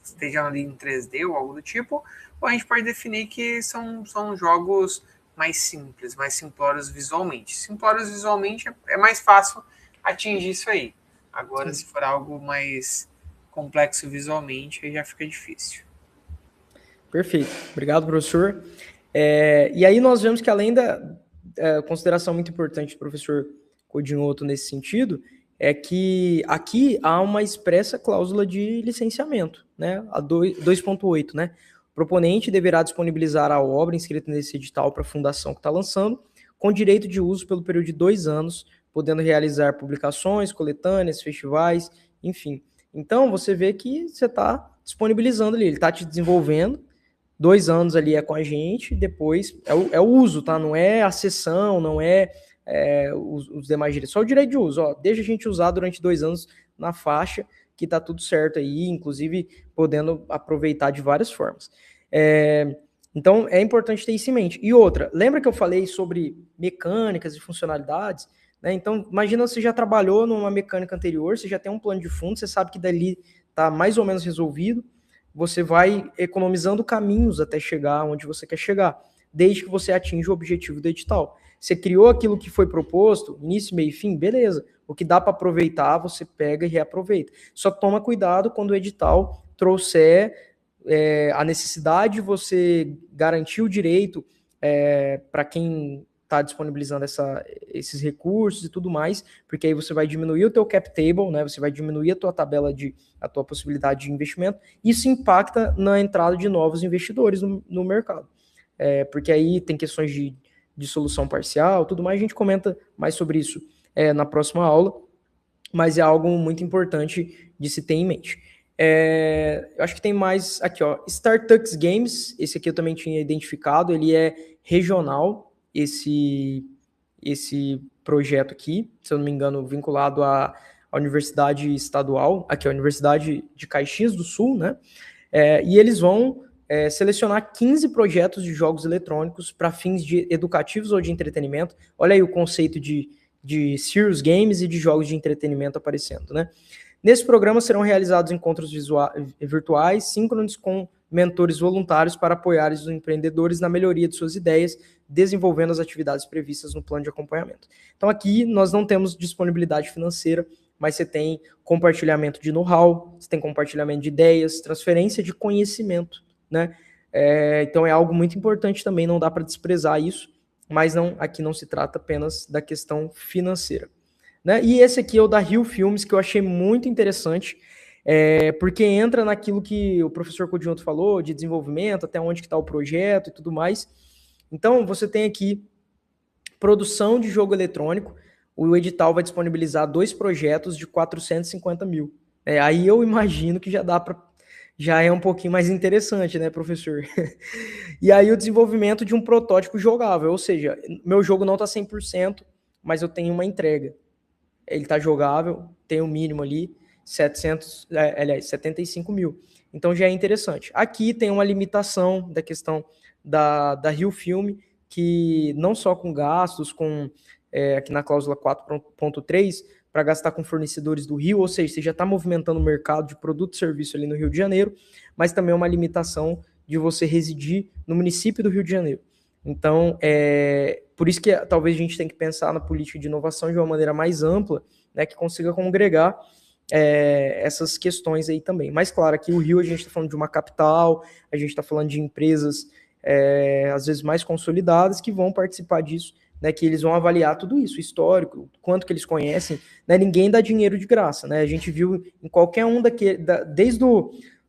esteja ali em 3D ou algo do tipo, ou a gente pode definir que são jogos mais simples, mais simplórios visualmente. Simplórios visualmente é mais fácil atingir isso aí. Agora, se for algo mais complexo visualmente, aí já fica difícil. Perfeito. Obrigado, professor. E aí nós vemos que além da consideração muito importante do professor Codinoto nesse sentido, é que aqui há uma expressa cláusula de licenciamento, né? A 2.8, né? O proponente deverá disponibilizar a obra inscrita nesse edital para a fundação que está lançando, com direito de uso pelo período de 2 anos, podendo realizar publicações, coletâneas, festivais, enfim. Então, você vê que você está disponibilizando ali, ele está te desenvolvendo, 2 anos ali é com a gente, depois é o uso, tá? Não é a sessão, não é os demais direitos, só o direito de uso, ó, deixa a gente usar durante 2 anos na faixa, que tá tudo certo aí, inclusive podendo aproveitar de várias formas. Então, é importante ter isso em mente. E outra, lembra que eu falei sobre mecânicas e funcionalidades? Né? Então, imagina você já trabalhou numa mecânica anterior, você já tem um plano de fundo, você sabe que dali tá mais ou menos resolvido, você vai economizando caminhos até chegar onde você quer chegar, desde que você atinja o objetivo do edital. Você criou aquilo que foi proposto, início, meio e fim, beleza. O que dá para aproveitar, você pega e reaproveita. Só toma cuidado quando o edital trouxer a necessidade de você garantir o direito para quem está disponibilizando esses recursos e tudo mais, porque aí você vai diminuir o teu cap table, né? Você vai diminuir a tua tabela a tua possibilidade de investimento. Isso impacta na entrada de novos investidores no mercado, porque aí tem questões de solução parcial, tudo mais. A gente comenta mais sobre isso na próxima aula, mas é algo muito importante de se ter em mente. Eu acho que tem mais aqui, ó, StarTux Games, esse aqui eu também tinha identificado, ele é regional, esse projeto aqui, se eu não me engano, vinculado à Universidade Estadual, aqui a Universidade de Caxias do Sul, né? E eles vão selecionar 15 projetos de jogos eletrônicos para fins educativos ou de entretenimento. Olha aí o conceito de serious games e de jogos de entretenimento aparecendo, né? Nesse programa serão realizados encontros virtuais, síncronos com mentores voluntários para apoiar os empreendedores na melhoria de suas ideias, desenvolvendo as atividades previstas no plano de acompanhamento. Então aqui nós não temos disponibilidade financeira, mas você tem compartilhamento de know-how, você tem compartilhamento de ideias, transferência de conhecimento, né? Então é algo muito importante também, não dá para desprezar isso, mas aqui não se trata apenas da questão financeira. Né? E esse aqui é o da Rio Filmes, que eu achei muito interessante, porque entra naquilo que o professor Codionto falou, de desenvolvimento, até onde está o projeto e tudo mais. Então, você tem aqui produção de jogo eletrônico, o edital vai disponibilizar 2 projetos de 450 mil. Aí eu imagino que já é um pouquinho mais interessante, né, professor? E aí o desenvolvimento de um protótipo jogável, ou seja, meu jogo não está 100%, mas eu tenho uma entrega. Ele está jogável, tem o mínimo ali, 75 mil. Então já é interessante. Aqui tem uma limitação da questão da Rio Filme, que não só com gastos, aqui na cláusula 4.3, para gastar com fornecedores do Rio, ou seja, você já está movimentando o mercado de produto e serviço ali no Rio de Janeiro, mas também é uma limitação de você residir no município do Rio de Janeiro. Então, por isso que talvez a gente tenha que pensar na política de inovação de uma maneira mais ampla, né, que consiga congregar essas questões aí também. Mas, claro, aqui o Rio a gente está falando de uma capital, a gente está falando de empresas, às vezes, mais consolidadas que vão participar disso, né, que eles vão avaliar tudo isso, o histórico, quanto que eles conhecem, né, ninguém dá dinheiro de graça, né, a gente viu em qualquer um desde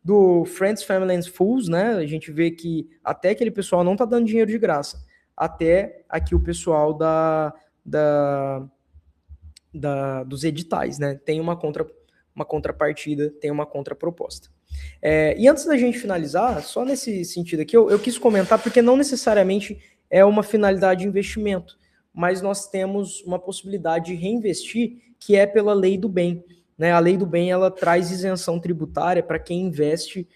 do Friends, Family and Fools, né? A gente vê que até aquele pessoal não tá dando dinheiro de graça. Até aqui o pessoal dos editais, né? Tem uma contrapartida, tem uma contraproposta. E antes da gente finalizar, só nesse sentido aqui, eu quis comentar, porque não necessariamente é uma finalidade de investimento, mas nós temos uma possibilidade de reinvestir, que é pela lei do bem. Né? A lei do bem, ela traz isenção tributária para quem investe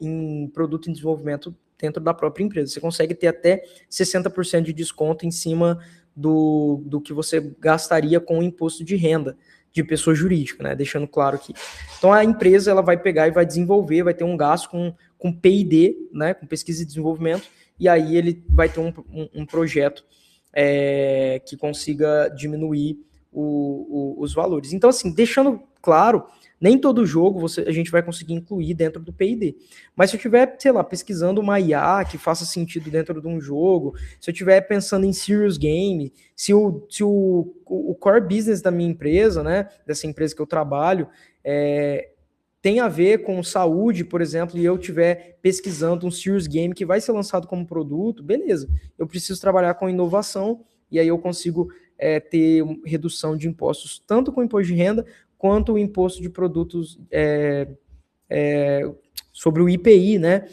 em produto em desenvolvimento dentro da própria empresa. Você consegue ter até 60% de desconto em cima do que você gastaria com o imposto de renda de pessoa jurídica, né? Deixando claro aqui. Então, a empresa ela vai pegar e vai desenvolver, vai ter um gasto com P&D, né? Com pesquisa e desenvolvimento, e aí ele vai ter um projeto que consiga diminuir os valores. Então, assim, deixando claro, nem todo jogo a gente vai conseguir incluir dentro do P&D. Mas se eu estiver, sei lá, pesquisando uma IA que faça sentido dentro de um jogo, se eu estiver pensando em serious game, se o core business da minha empresa, né, dessa empresa que eu trabalho, tem a ver com saúde, por exemplo, e eu estiver pesquisando um serious game que vai ser lançado como produto, beleza. Eu preciso trabalhar com inovação, e aí eu consigo ter redução de impostos, tanto com o imposto de renda, quanto o imposto de produtos sobre o IPI, né?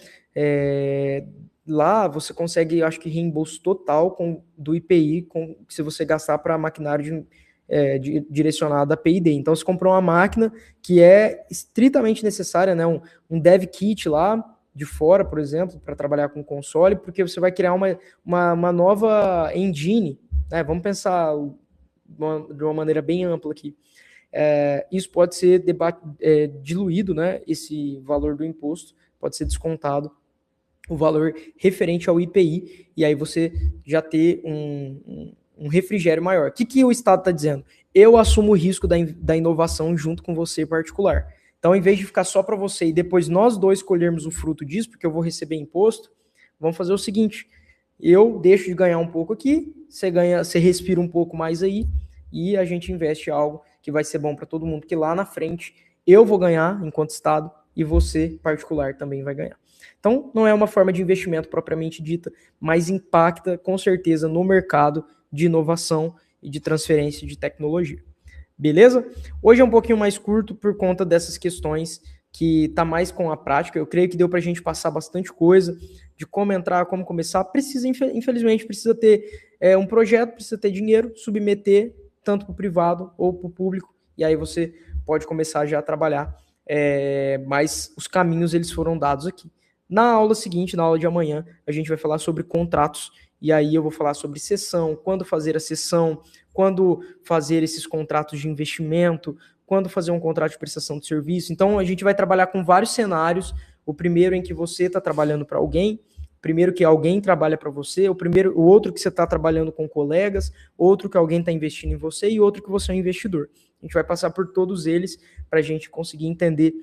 Lá você consegue, acho que, reembolso total do IPI se você gastar para maquinário direcionado a P&D. Então, você comprou uma máquina que é estritamente necessária, né? Um dev kit lá de fora, por exemplo, para trabalhar com console, porque você vai criar uma nova engine, né? Vamos pensar de uma maneira bem ampla aqui. Isso pode ser diluído, né? Esse valor do imposto pode ser descontado o valor referente ao IPI, e aí você já ter um refrigério maior. O que o Estado está dizendo? Eu assumo o risco da inovação junto com você particular. Então, em vez de ficar só para você e depois nós dois colhermos o fruto disso, porque eu vou receber imposto, vamos fazer o seguinte: eu deixo de ganhar um pouco aqui, você respira um pouco mais aí, e a gente investe algo que vai ser bom para todo mundo, porque lá na frente eu vou ganhar enquanto Estado e você, particular, também vai ganhar. Então, não é uma forma de investimento propriamente dita, mas impacta com certeza no mercado de inovação e de transferência de tecnologia. Beleza? Hoje é um pouquinho mais curto por conta dessas questões que está mais com a prática. Eu creio que deu para a gente passar bastante coisa de como entrar, como começar. Precisa, infelizmente, precisa ter um projeto, precisa ter dinheiro, submeter tanto para o privado ou para o público, e aí você pode começar já a trabalhar. Mas os caminhos eles foram dados aqui. Na aula seguinte, na aula de amanhã, a gente vai falar sobre contratos, e aí eu vou falar sobre cessão, quando fazer a cessão, quando fazer esses contratos de investimento, quando fazer um contrato de prestação de serviço. Então, a gente vai trabalhar com vários cenários. O primeiro em que você está trabalhando para alguém, o primeiro que alguém trabalha para você, o outro que você está trabalhando com colegas, outro que alguém está investindo em você e outro que você é um investidor. A gente vai passar por todos eles para a gente conseguir entender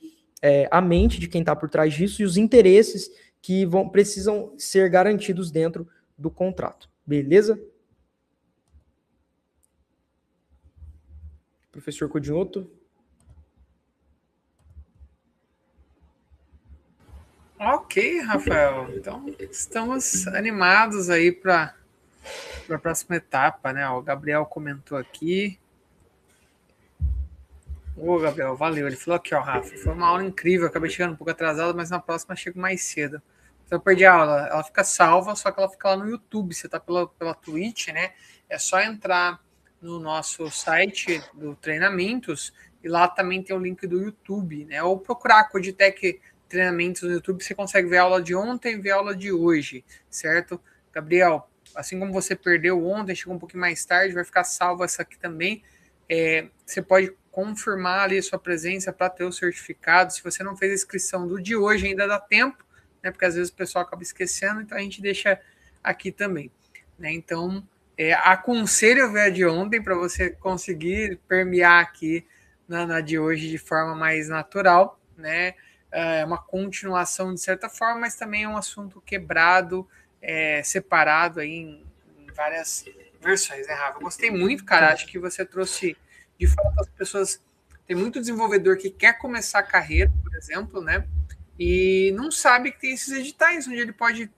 a mente de quem está por trás disso e os interesses que precisam ser garantidos dentro do contrato. Beleza? Professor Codinhoto? Ok, Rafael. Então, estamos animados aí para a próxima etapa, né? O Gabriel comentou aqui. Ô, Gabriel, valeu. Ele falou aqui, ó, Rafa, foi uma aula incrível. Acabei chegando um pouco atrasado, mas na próxima eu chego mais cedo. Então, eu perdi a aula. Ela fica salva, só que ela fica lá no YouTube. Você tá pela Twitch, né? É só entrar no nosso site do Treinamentos e lá também tem o link do YouTube, né? Ou procurar Coditec Treinamentos no YouTube, você consegue ver a aula de ontem e ver a aula de hoje, certo? Gabriel, assim como você perdeu ontem, chegou um pouquinho mais tarde, vai ficar salva essa aqui também. Você pode confirmar ali a sua presença para ter o certificado. Se você não fez a inscrição do de hoje, ainda dá tempo, né? Porque às vezes o pessoal acaba esquecendo, então a gente deixa aqui também, né? Então, aconselho ver a de ontem para você conseguir permear aqui na de hoje de forma mais natural, né? É uma continuação de certa forma, mas também é um assunto quebrado, separado aí em várias versões, né, Rafa? Eu gostei muito, cara. Acho que você trouxe, de fato, as pessoas. Tem muito desenvolvedor que quer começar a carreira, por exemplo, né? E não sabe que tem esses editais onde ele pode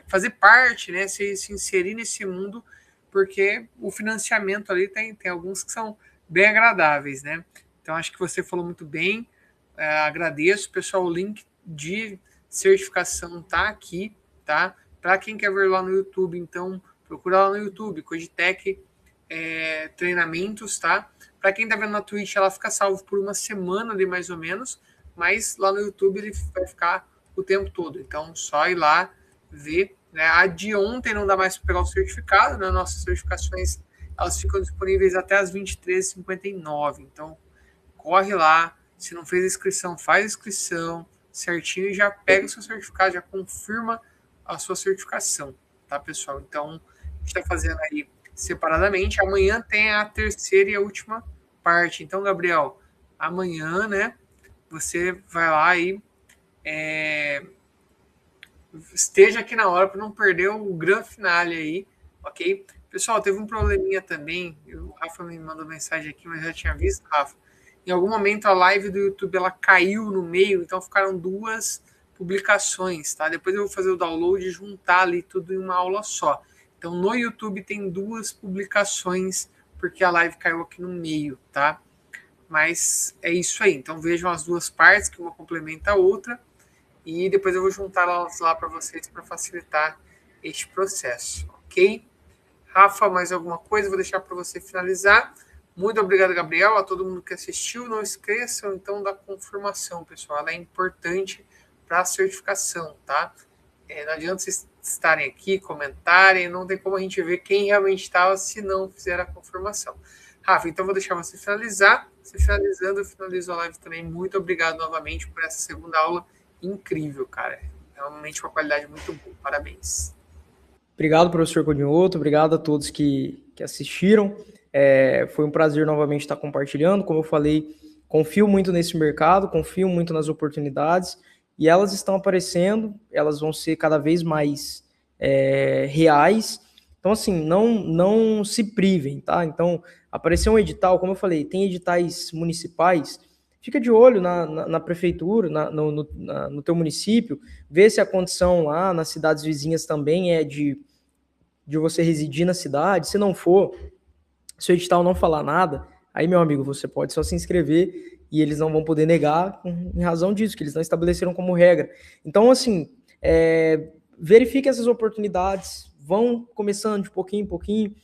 fazer parte, né? Se inserir nesse mundo, porque o financiamento ali tem alguns que são bem agradáveis, né? Então, acho que você falou muito bem. Agradeço, pessoal. O link de certificação tá aqui, tá? Para quem quer ver lá no YouTube, então procura lá no YouTube, Coditec Treinamentos, tá? Para quem tá vendo na Twitch, ela fica salvo por uma semana ali mais ou menos, mas lá no YouTube ele vai ficar o tempo todo. Então, só ir lá ver, né? A de ontem não dá mais para pegar o certificado, né? Nossas certificações elas ficam disponíveis até as 23h59. Então, corre lá. Se não fez a inscrição, faz a inscrição certinho e já pega o seu certificado, já confirma a sua certificação, tá, pessoal? Então, a gente está fazendo aí separadamente. Amanhã tem a terceira e a última parte. Então, Gabriel, amanhã, né, você vai lá e esteja aqui na hora para não perder o grande finale aí, ok? Pessoal, teve um probleminha também. O Rafa me mandou mensagem aqui, mas eu já tinha visto, Rafa. Em algum momento a live do YouTube ela caiu no meio, então ficaram duas publicações, tá? Depois eu vou fazer o download e juntar ali tudo em uma aula só. Então no YouTube tem duas publicações porque a live caiu aqui no meio, tá? Mas é isso aí. Então vejam as duas partes, que uma complementa a outra, e depois eu vou juntar elas lá para vocês para facilitar este processo, ok? Rafa, mais alguma coisa? Vou deixar para você finalizar. Muito obrigado, Gabriel, a todo mundo que assistiu. Não esqueçam, então, da confirmação, pessoal. Ela é importante para a certificação, tá? Não adianta vocês estarem aqui, comentarem, não tem como a gente ver quem realmente estava se não fizer a confirmação. Rafa, então vou deixar você finalizar. Você finalizando, eu finalizo a live também. Muito obrigado novamente por essa segunda aula incrível, cara. realmente uma qualidade muito boa. Parabéns. Obrigado, professor Codinhoto, obrigado a todos que assistiram. Foi um prazer novamente estar compartilhando. Como eu falei, confio muito nesse mercado, confio muito nas oportunidades, e elas estão aparecendo, elas vão ser cada vez mais reais. Então, assim, não se privem, tá? Então, apareceu um edital, como eu falei, tem editais municipais, fica de olho na prefeitura, no teu município, vê se a condição lá nas cidades vizinhas também é de você residir na cidade. Se não for, se o edital não falar nada, aí, meu amigo, você pode só se inscrever e eles não vão poder negar em razão disso, que eles não estabeleceram como regra. Então, assim, verifique essas oportunidades, vão começando de pouquinho em pouquinho,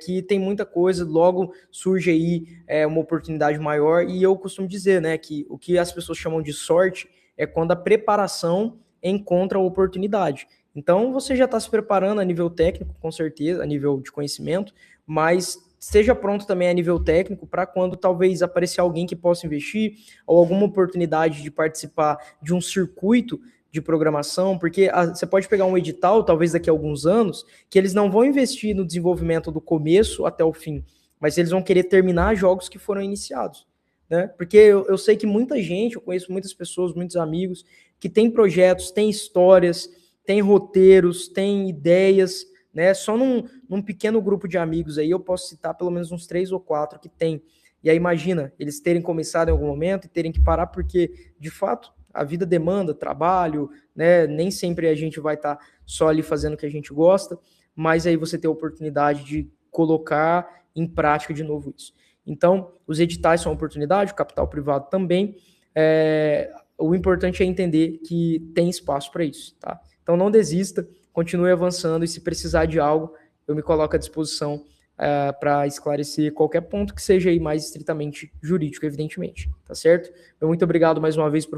que tem muita coisa, logo surge aí uma oportunidade maior, e eu costumo dizer, né, que o que as pessoas chamam de sorte é quando a preparação encontra a oportunidade. Então, você já está se preparando a nível técnico, com certeza, a nível de conhecimento, mas esteja pronto também a nível técnico para quando talvez aparecer alguém que possa investir ou alguma oportunidade de participar de um circuito de programação, porque você pode pegar um edital, talvez daqui a alguns anos, que eles não vão investir no desenvolvimento do começo até o fim, mas eles vão querer terminar jogos que foram iniciados, né? Porque eu sei que muita gente, eu conheço muitas pessoas, muitos amigos, que têm projetos, têm histórias, têm roteiros, têm ideias, né? Só num pequeno grupo de amigos aí eu posso citar pelo menos uns 3 ou 4 que tem. E aí imagina, eles terem começado em algum momento e terem que parar porque, de fato, a vida demanda trabalho, né? Nem sempre a gente vai estar só ali fazendo o que a gente gosta, mas aí você tem a oportunidade de colocar em prática de novo isso. Então, os editais são uma oportunidade, o capital privado também. O importante é entender que tem espaço para isso, tá? Então, não desista, continue avançando, e se precisar de algo, eu me coloco à disposição para esclarecer qualquer ponto que seja aí mais estritamente jurídico, evidentemente, tá certo? Então, muito obrigado mais uma vez por